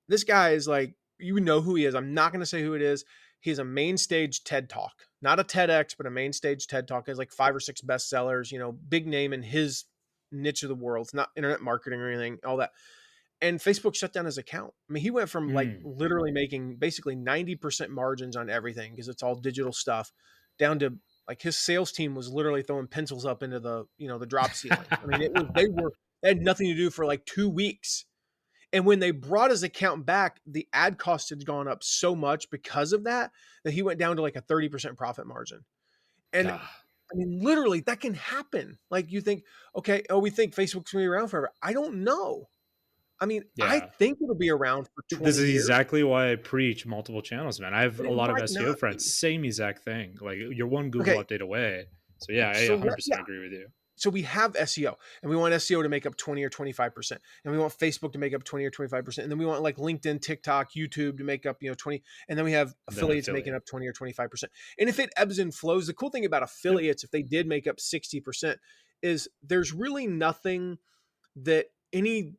S2: This guy is like, you know who he is. I'm not going to say who it is. He's a main stage TED Talk, not a TEDx, but a main stage TED Talk. He has like 5 or 6 bestsellers, big name in his niche of the world. It's not internet marketing or anything, all that. And Facebook shut down his account. I mean, he went from like
S1: Mm,
S2: literally making basically 90% margins on everything because it's all digital stuff down to like his sales team was literally throwing pencils up into the drop ceiling. I mean, they had nothing to do for like 2 weeks. And when they brought his account back, the ad cost had gone up so much because of that that he went down to like a 30% profit margin. And
S1: God.
S2: I mean, literally that can happen. Like you think, okay, oh, we think Facebook's going to be around forever. I don't know. I mean, I
S1: Yeah.
S2: think it'll be around for
S1: This
S2: 20
S1: is
S2: years,
S1: exactly why I preach multiple channels, man. I have
S2: but
S1: a
S2: it
S1: lot of
S2: might
S1: SEO
S2: not
S1: friends,
S2: be.
S1: same exact thing. Like you're one Google
S2: Okay,
S1: update away. So yeah, I
S2: so
S1: 100% agree with you.
S2: so we have SEO and we want SEO to make up 20 or 25%. And we want Facebook to make up 20 or 25%. And then we want like LinkedIn, TikTok, YouTube to make up, 20. And then we have
S1: Then
S2: affiliates making
S1: affiliate.
S2: up 20 or 25%. And if it ebbs and flows, the cool thing about
S1: Yep.
S2: affiliates, if they did make up 60%, is there's really nothing that any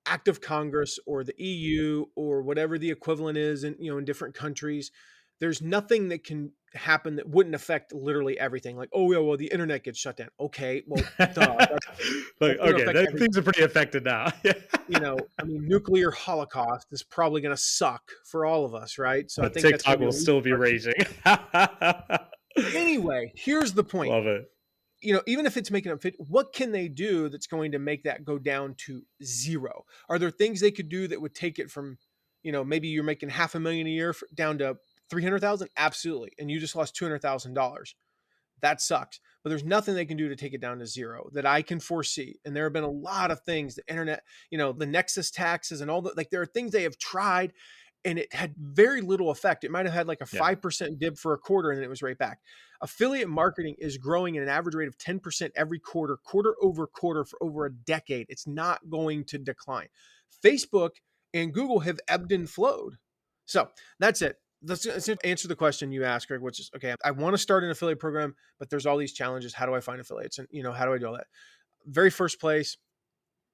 S2: act of Congress or the EU or whatever the equivalent is in different countries, there's nothing that can happen that wouldn't affect literally everything. Like, oh yeah, well the internet gets shut down. Okay, well, duh,
S1: Like,
S2: that's going to
S1: okay,
S2: affect everything.
S1: things are pretty affected now. Yeah.
S2: I mean, nuclear holocaust is probably going to suck for all of us, right? So I
S1: But
S2: think that's going
S1: TikTok
S2: to be
S1: will
S2: the least
S1: still
S2: of
S1: be
S2: our
S1: raging.
S2: anyway. Here's the point.
S1: Love it.
S2: Even if it's making up fit, what can they do that's going to make that go down to zero? Are there things they could do that would take it from, maybe you're making $500,000 a year down to 300,000? Absolutely. And you just lost $200,000. That sucks. But there's nothing they can do to take it down to zero that I can foresee. And there have been a lot of things, the internet, the Nexus taxes and all that. Like there are things they have tried and it had very little effect. It might have had like a
S1: Yeah.
S2: 5% dip for a quarter and then it was right back. Affiliate marketing is growing at an average rate of 10% every quarter, quarter over quarter for over a decade. It's not going to decline. Facebook and Google have ebbed and flowed. So that's it. Let's answer the question you asked, Greg, which is, okay, I want to start an affiliate program, but there's all these challenges. How do I find affiliates? And, how do I do all that? Very first place,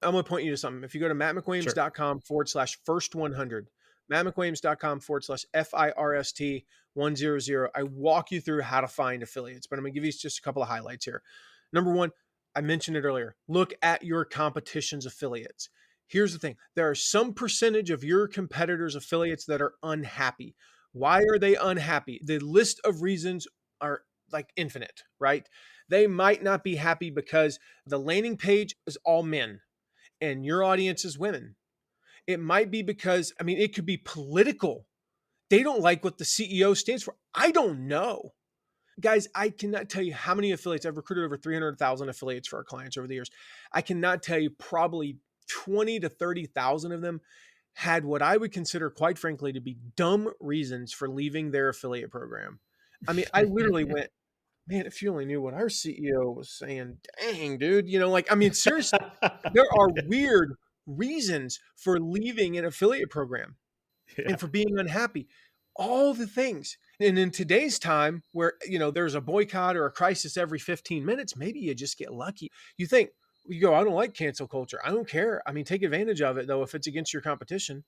S2: I'm going to point you to something. If you go to
S1: Sure.
S2: mattmcwilliams.com/first 100, mattmcwilliams.com/FIRST 100, I walk you through how to find affiliates, but I'm going to give you just a couple of highlights here. Number one, I mentioned it earlier. Look at your competition's affiliates. Here's the thing. There are some percentage of your competitors' affiliates that are unhappy. Why are they unhappy? The list of reasons are like infinite, right? They might not be happy because the landing page is all men and your audience is women. It might be because, I mean, it could be political. They don't like what the CEO stands for. I don't know. Guys, I cannot tell you how many affiliates. I've recruited over 300,000 affiliates for our clients over the years. I cannot tell you, probably 20 to 30,000 of them had what I would consider, quite frankly, to be dumb reasons for leaving their affiliate program. I mean, I literally went, man, if you only knew what our CEO was saying, dang, dude, like, I mean, seriously, there are weird reasons for leaving an affiliate program
S1: Yeah.
S2: and for being unhappy, all the things. And in today's time where, there's a boycott or a crisis every 15 minutes, maybe you just get lucky. You think, you go, I don't like cancel culture. I don't care. I mean, take advantage of it though, if it's against your competition,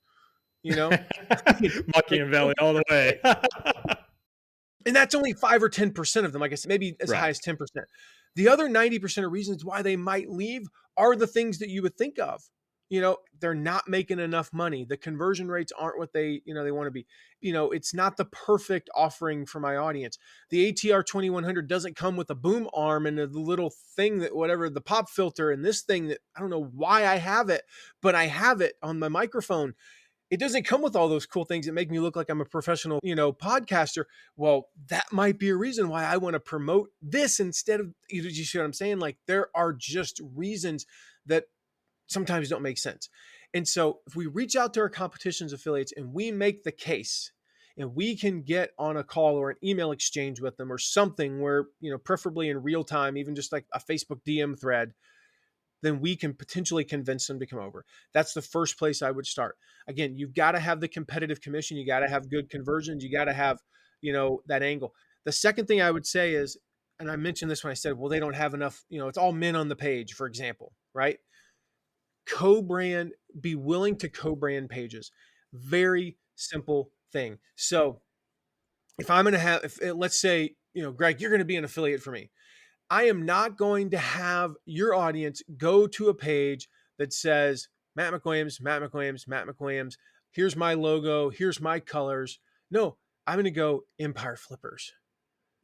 S2: you know, like,
S1: Machiavelli all the way.
S2: and that's only 5 or 10% of them. Like I said, maybe as high
S1: Right.
S2: as 10%. The other 90% of reasons why they might leave are the things that you would think of. They're not making enough money. The conversion rates aren't what they want to be. It's not the perfect offering for my audience. The ATR 2100 doesn't come with a boom arm and the little thing that whatever the pop filter and this thing that I don't know why I have it, but I have it on my microphone. It doesn't come with all those cool things that make me look like I'm a professional, podcaster. Well, that might be a reason why I want to promote this instead of, you see what I'm saying? Like there are just reasons that sometimes don't make sense. And so if we reach out to our competition's affiliates and we make the case and we can get on a call or an email exchange with them or something where, preferably in real time, even just like a Facebook DM thread, then we can potentially convince them to come over. That's the first place I would start. Again, you've got to have the competitive commission. You got to have good conversions. You got to have, that angle. The second thing I would say is, and I mentioned this when I said, well, they don't have enough, it's all men on the page, for example, right? Co-brand, be willing to co-brand pages. Very simple thing. So if I'm going to have, if let's say, Greg, you're going to be an affiliate for me. I am not going to have your audience go to a page that says Matt McWilliams, Matt McWilliams, Matt McWilliams. Here's my logo. Here's my colors. No, I'm going to go Empire Flippers.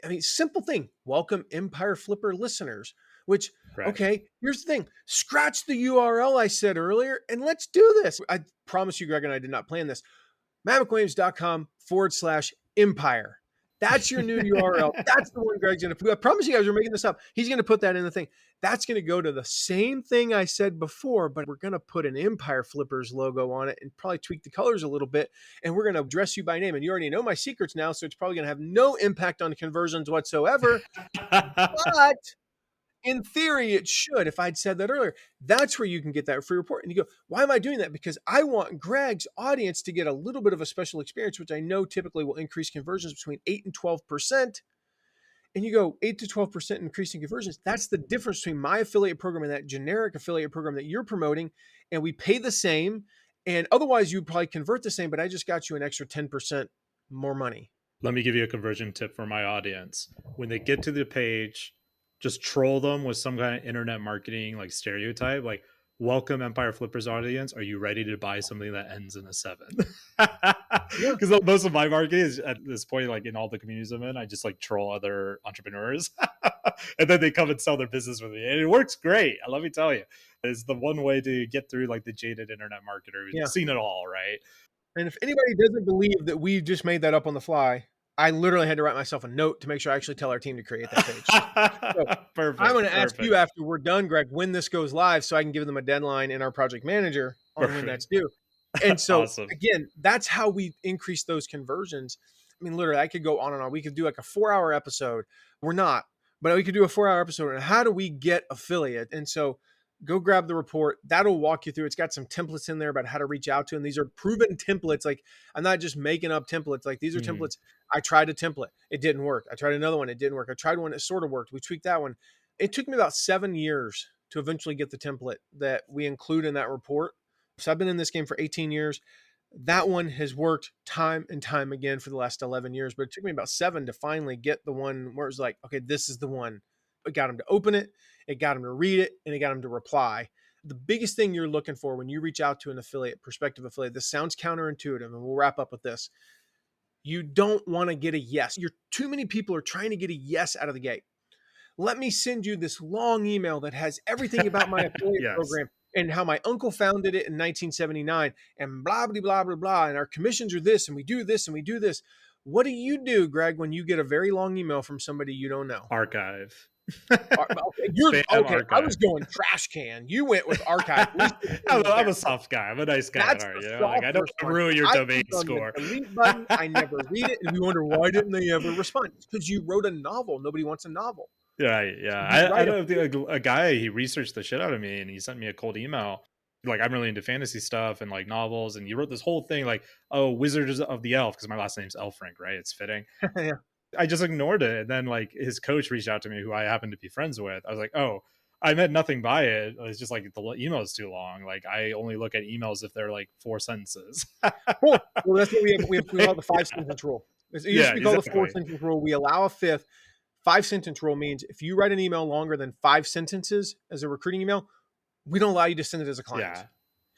S2: I mean, simple thing. Welcome Empire Flipper listeners, which,
S1: Right.
S2: okay, here's the thing. Scratch the URL I said earlier and let's do this. I promise you, Greg and I did not plan this. mattmcwilliams.com/empire. That's your new URL. That's the one Greg's going to put. I promise you guys, we're making this up. He's going to put that in the thing. That's going to go to the same thing I said before, but we're going to put an Empire Flippers logo on it and probably tweak the colors a little bit. And we're going to address you by name. And you already know my secrets now, so it's probably going to have no impact on conversions whatsoever. But in theory, it should, if I'd said that earlier. That's where you can get that free report. And you go, why am I doing that? Because I want Greg's audience to get a little bit of a special experience, which I know typically will increase conversions between 8 and 12%. And you go 8 to 12% increasing conversions. That's the difference between my affiliate program and that generic affiliate program that you're promoting. And we pay the same. And otherwise, you'd probably convert the same, but I just got you an extra 10% more money.
S1: Let me give you a conversion tip for my audience. When they get to the page, just troll them with some kind of internet marketing like stereotype, like welcome Empire Flippers audience. Are you ready to buy something that ends in a 7?
S2: Yeah.
S1: Because most of my marketing is at this point, like in all the communities I'm in, I just like troll other entrepreneurs and then they come and sell their business with me. And it works great. Let me tell you, it's the one way to get through like the jaded internet marketer who's
S2: Yeah.
S1: seen it all, right?
S2: And if anybody doesn't believe that we just made that up on the fly, I literally had to write myself a note to make sure I actually tell our team to create that page. So I'm going
S1: Perfect.
S2: to ask you
S1: Perfect.
S2: after we're done, Greg, when this goes live so I can give them a deadline in our project manager on when that's
S1: Perfect.
S2: due. And so,
S1: Awesome.
S2: again, that's how we increase those conversions. I mean, literally, I could go on and on. We could do like a 4-hour episode. We're not, but we could do a 4-hour episode on how do we get affiliate. And so, go grab the report. That'll walk you through. It's got some templates in there about how to reach out to. And these are proven templates. Like, I'm not just making up templates. Like, these are
S1: Mm.
S2: templates. I tried a template. It didn't work. I tried another one. It didn't work. I tried one. It sort of worked. We tweaked that one. It took me about 7 years to eventually get the template that we include in that report. So I've been in this game for 18 years. That one has worked time and time again for the last 11 years, but it took me about 7 to finally get the one where it was like, okay, this is the one. It got them to open it, it got them to read it, and it got them to reply. The biggest thing you're looking for when you reach out to an affiliate, prospective affiliate, this sounds counterintuitive, and we'll wrap up with this. You don't want to get a yes. Too many people are trying to get a yes out of the gate. Let me send you this long email that has everything about my affiliate
S1: Yes.
S2: program and how my uncle founded it in 1979 and blah, blah, blah, blah, blah. And our commissions are this, and we do this, and we do this. What do you do, Greg, when you get a very long email from somebody you don't know?
S1: Archive.
S2: Okay,
S1: Spam
S2: okay. I
S1: archive.
S2: was going trash can. You went with archive. At least the thing was
S1: I'm
S2: there.
S1: a soft guy. I'm a nice guy at
S2: That's
S1: heart.
S2: the
S1: You know, like I
S2: soft
S1: don't want to
S2: response.
S1: ruin your
S2: I
S1: domain
S2: click on the
S1: score.
S2: delete button. I never read it. And we wonder, why didn't they ever respond? It's because you wrote a novel. Nobody wants a novel.
S1: Right, yeah.
S2: So you
S1: I
S2: write a
S1: know a guy, he researched the shit out of me and he sent me a cold email. Like, I'm really into fantasy stuff and like novels. And he wrote this whole thing like, oh, Wizards of the Elf, because my last name's Elfrink, right? It's fitting.
S2: yeah.
S1: I just ignored it. And then like his coach reached out to me, who I happen to be friends with. I was like, oh, I meant nothing by it. It's just like the email is too long. Like I only look at emails if they're like 4 sentences.
S2: Cool. Well, that's what we call
S1: Right?
S2: it the 5 sentence rule. It used
S1: Yeah,
S2: to be called the four
S1: exactly.
S2: sentence rule. We allow a fifth. 5 sentence rule means if you write an email longer than 5 sentences as a recruiting email, we don't allow you to send it as a client.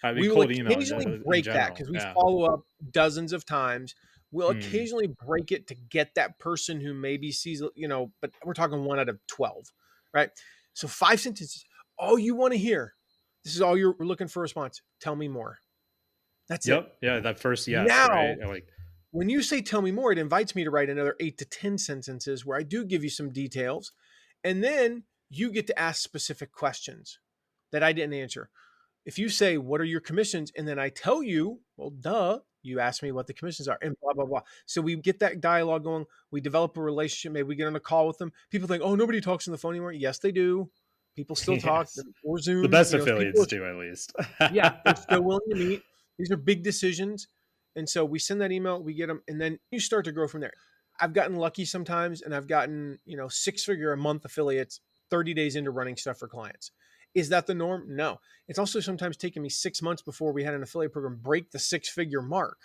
S1: Yeah. I mean,
S2: We will
S1: cold email
S2: occasionally
S1: in
S2: break that
S1: general.
S2: because we
S1: Yeah.
S2: follow up dozens of times. We'll
S1: Hmm.
S2: occasionally break it to get that person who maybe sees, but we're talking 1 out of 12, right? So 5 sentences, all you want to hear. This is all you're looking for a response. Tell me more. That's it.
S1: Yep. Yeah. That first yes, right?
S2: Now,
S1: Like,
S2: when you say tell me more, it invites me to write another 8 to 10 sentences where I do give you some details. And then you get to ask specific questions that I didn't answer. If you say, what are your commissions? And then I tell you, well, duh, you asked me what the commissions are and blah, blah, blah. So we get that dialogue going. We develop a relationship. Maybe we get on a call with them. People think, oh, nobody talks on the phone anymore. Yes, they do. People still talk
S1: yes.
S2: or
S1: The
S2: Zoom.
S1: best
S2: People
S1: affiliates
S2: are,
S1: do at least.
S2: yeah, they're still willing to meet. These are big decisions. And so we send that email, we get them, and then you start to grow from there. I've gotten lucky sometimes, and I've gotten, 6 figure a month affiliates 30 days into running stuff for clients. Is that the norm? No. It's also sometimes taken me 6 months before we had an affiliate program break the 6 figure mark.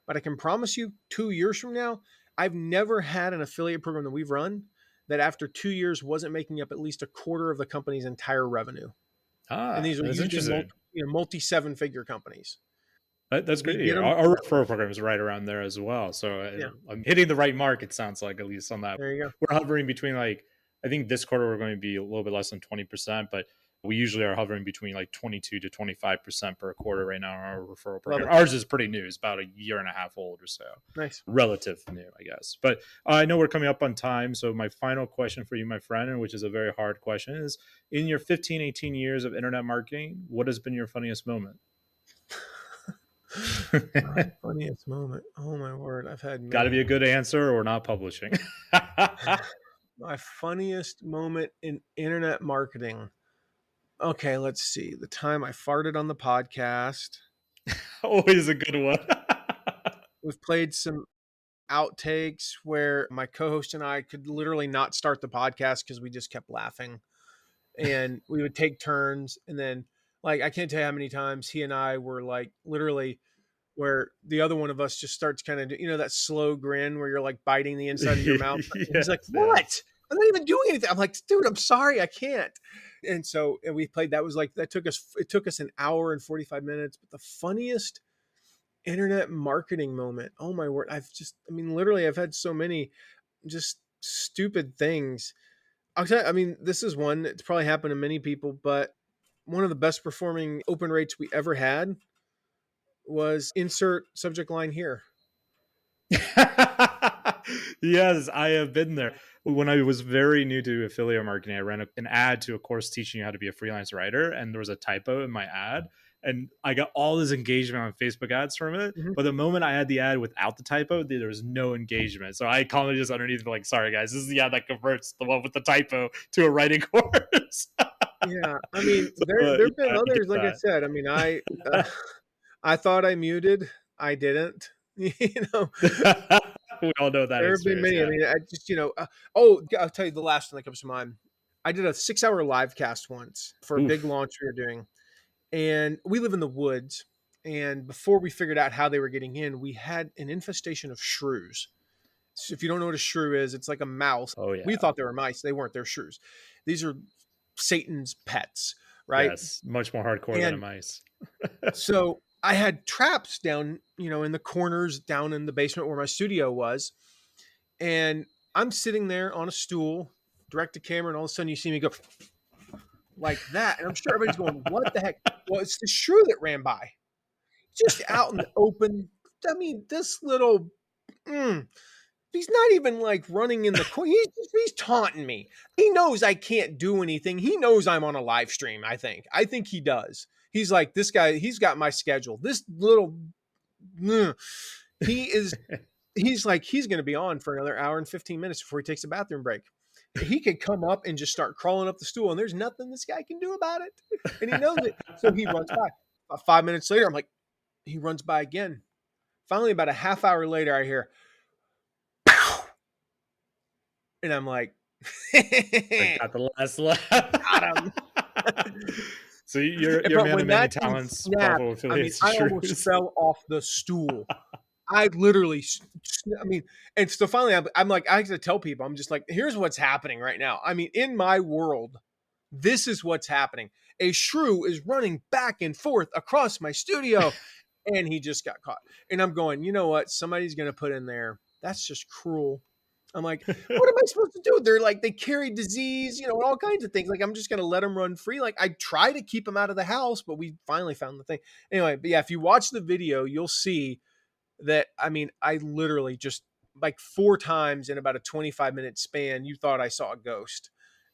S2: But I can promise you 2 years from now, I've never had an affiliate program that we've run that after 2 years wasn't making up at least a quarter of the company's entire revenue. And
S1: Ah,
S2: these are
S1: that's
S2: usually
S1: interesting.
S2: multi 7 figure companies.
S1: That's
S2: We
S1: great to
S2: get
S1: hear.
S2: them
S1: Our
S2: that way.
S1: referral program is right around there as well. So
S2: Yeah,
S1: I'm hitting the right mark, it sounds like, at least on that.
S2: there you go.
S1: We're hovering between like, I think this quarter we're going to be a little bit less than 20%, but we usually are hovering between like 22 to 25% per quarter right now in our referral
S2: Love
S1: program.
S2: it.
S1: Ours is pretty new, it's about a year and a half old or so.
S2: Nice.
S1: Relative new, I guess. But I know we're coming up on time. So my final question for you, my friend, and which is a very hard question, is in your 15, 18 years of internet marketing, what has been your funniest moment?
S2: My funniest moment. Oh my word, I've had
S1: Got to be
S2: many.
S1: a good answer or not publishing.
S2: My funniest moment in internet marketing. Okay, let's see. The time I farted on the podcast.
S1: Always a good one.
S2: We've played some outtakes where my co-host and I could literally not start the podcast because we just kept laughing. And we would take turns, and then like I can't tell you how many times he and I were like literally where the other one of us just starts kind of that slow grin where you're like biting the inside of your mouth. And he's like,
S1: Yes, yes.
S2: "What? I'm not even doing anything." I'm like, "Dude, I'm sorry, I can't." And so we played. That was like that took us. It took us an hour and 45 minutes. But the funniest internet marketing moment. Oh my word! Literally, I've had so many just stupid things. I'll tell you, this is one. It's probably happened to many people, but one of the best performing open rates we ever had was insert subject line here.
S1: Yes, I have been there. When I was very new to affiliate marketing, I ran an ad to a course teaching you how to be a freelance writer, and there was a typo in my ad. And I got all this engagement on Facebook ads from it.
S2: Mhm.
S1: But the moment I had the ad without the typo, there was no engagement. So I commented just underneath, like, sorry guys, this is the ad that converts, the one with the typo, to a writing course.
S2: Yeah,
S1: So
S2: there've been
S1: yeah, I
S2: others.
S1: get
S2: Like I said, I thought I muted, I didn't.
S1: we all know that
S2: There have been
S1: experience.
S2: many.
S1: Yeah.
S2: I just oh, I'll tell you the last one that comes to mind. I did a 6 hour live cast once for a big
S1: Oof.
S2: launch we were doing, and we live in the woods. And before we figured out how they were getting in, we had an infestation of shrews. If you don't know what a shrew is, it's like a mouse.
S1: Oh
S2: We
S1: yeah.
S2: thought they were mice. They weren't. They're shrews. These are Satan's pets, right?
S1: Yes. Much more hardcore than a
S2: And
S1: mice.
S2: so I had traps down, in the corners down in the basement where my studio was. And I'm sitting there on a stool, direct to camera, and all of a sudden you see me go like that. And I'm sure everybody's going, what the heck? Well, it's the shrew that ran by. Just out in the open. I mean, this little mm, he's not even like running in the corner. He's taunting me. He knows I can't do anything. He knows I'm on a live stream, I think. I think he does. He's like, this guy, he's got my schedule. This little he is he's like, he's gonna be on for another hour and 15 minutes before he takes a bathroom break. He could come up and just start crawling up the stool, and there's nothing this guy can do about it. And he knows it. So he runs by. About 5 minutes later, I'm like, he runs by again. Finally, about a half hour later, I hear, pow! And I'm like,
S1: I got the last laugh.
S2: got him.
S1: So you're a
S2: But
S1: man of
S2: when
S1: many
S2: that thing
S1: talents,
S2: snapped,
S1: profitable
S2: I mean,
S1: affiliates, and
S2: I almost
S1: shrews.
S2: fell off the stool. I literally, I mean, and so finally, I'm like, I have to tell people, I'm just like, here's what's happening right now. I mean, in my world, this is what's happening. A shrew is running back and forth across my studio, and he just got caught. And I'm going, you know what? Somebody's going to put in there. That's just cruel. I'm like, what am I supposed to do? They're like, they carry disease, all kinds of things. Like, I'm just going to let them run free. Like, I try to keep them out of the house, but we finally found the thing. Anyway, but yeah, if you watch the video, you'll see that. I mean, I literally just like 4 times in about a 25-minute span, you thought I saw a ghost.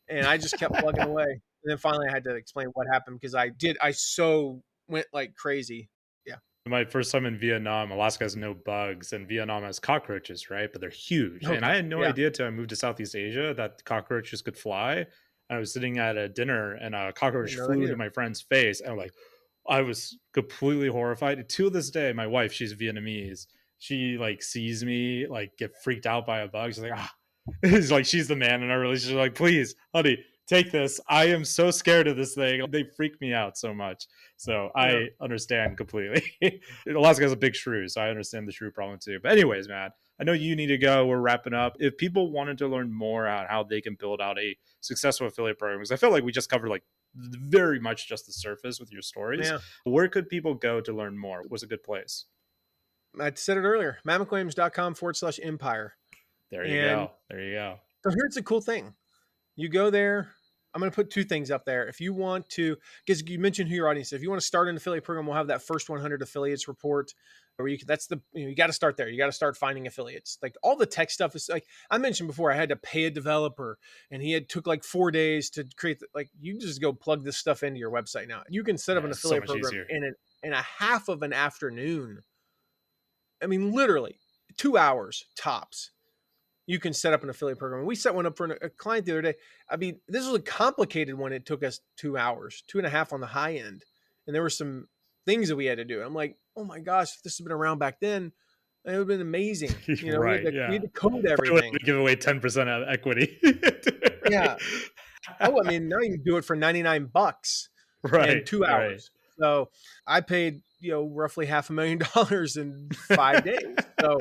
S2: And I just kept plugging away. And then finally I had to explain what happened because I so went like crazy. Yeah.
S1: My first time in Vietnam, Alaska has no bugs, and Vietnam has cockroaches, right? But they're huge. And
S2: Okay.
S1: I had no
S2: Yeah.
S1: idea till I moved to Southeast Asia that cockroaches could fly. I was sitting at a dinner, and a cockroach
S2: Didn't know that
S1: flew into
S2: either.
S1: my friend's face, and I was completely horrified. To this day, my wife, she's Vietnamese. She like sees me like get freaked out by a bug. She's like, ah, it's like she's the man in our relationship. Like, please, honey, take this. I am so scared of this thing. They freak me out so much. So
S2: Yeah.
S1: I understand completely. Alaska has a big shrew, so I understand the shrew problem too. But anyways, man, I know you need to go. We're wrapping up. If people wanted to learn more on how they can build out a successful affiliate program, because I feel like we just covered like very much just the surface with your stories.
S2: Yeah.
S1: Where could people go to learn more? What's a good place?
S2: I said it earlier, mattmcwilliams.com/empire.
S1: There you
S2: And
S1: go. There you go.
S2: so here's the cool thing. You go there. I'm going to put 2 things up there. If you want to, because you mentioned who your audience is. If you want to start an affiliate program, we'll have that first 100 affiliates report where that's you got to start there. You got to start finding affiliates. Like all the tech stuff is like I mentioned before, I had to pay a developer and took like 4 days to create like you just go plug this stuff into your website now. You can set up
S1: Yeah,
S2: an
S1: it's so
S2: affiliate
S1: much
S2: program
S1: easier.
S2: in a half of an afternoon. I mean, literally 2 hours tops. You can set up an affiliate program. We set one up for a client the other day. I mean, this was a complicated one. It took us 2 hours, 2.5 on the high end. And there were some things that we had to do. I'm like, oh my gosh, if this had been around back then, it would have been amazing.
S1: Right.
S2: We
S1: Yeah.
S2: had to code
S1: Probably would
S2: everything.
S1: give away 10% of equity.
S2: Yeah.
S1: Right.
S2: Oh, I mean, now you can do it for $99 in
S1: Right.
S2: two
S1: Right.
S2: hours. So I paid, roughly $500,000 in 5 days. So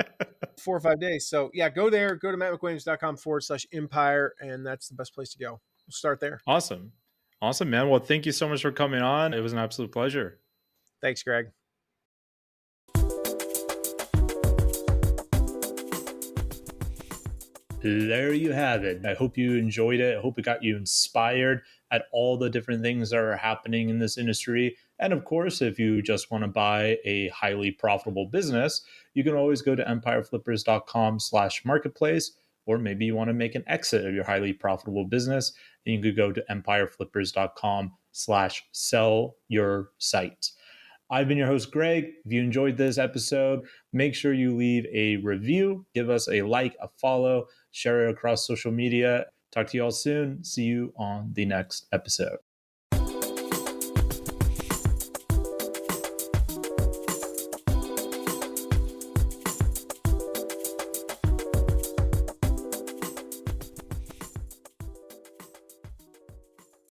S2: 4 or 5 days. So yeah, go there, go to mattmcwilliams.com/empire, and that's the best place to go. We'll start there.
S1: Awesome. Awesome, man. Well, thank you so much for coming on. It was an absolute pleasure.
S2: Thanks, Greg.
S1: There you have it. I hope you enjoyed it. I hope it got you inspired at all the different things that are happening in this industry. And of course, if you just want to buy a highly profitable business, you can always go to empireflippers.com/marketplace, or maybe you want to make an exit of your highly profitable business, and you could go to empireflippers.com/sell your site. I've been your host, Greg. If you enjoyed this episode, make sure you leave a review, give us a like, a follow, share it across social media. Talk to you all soon. See you on the next episode.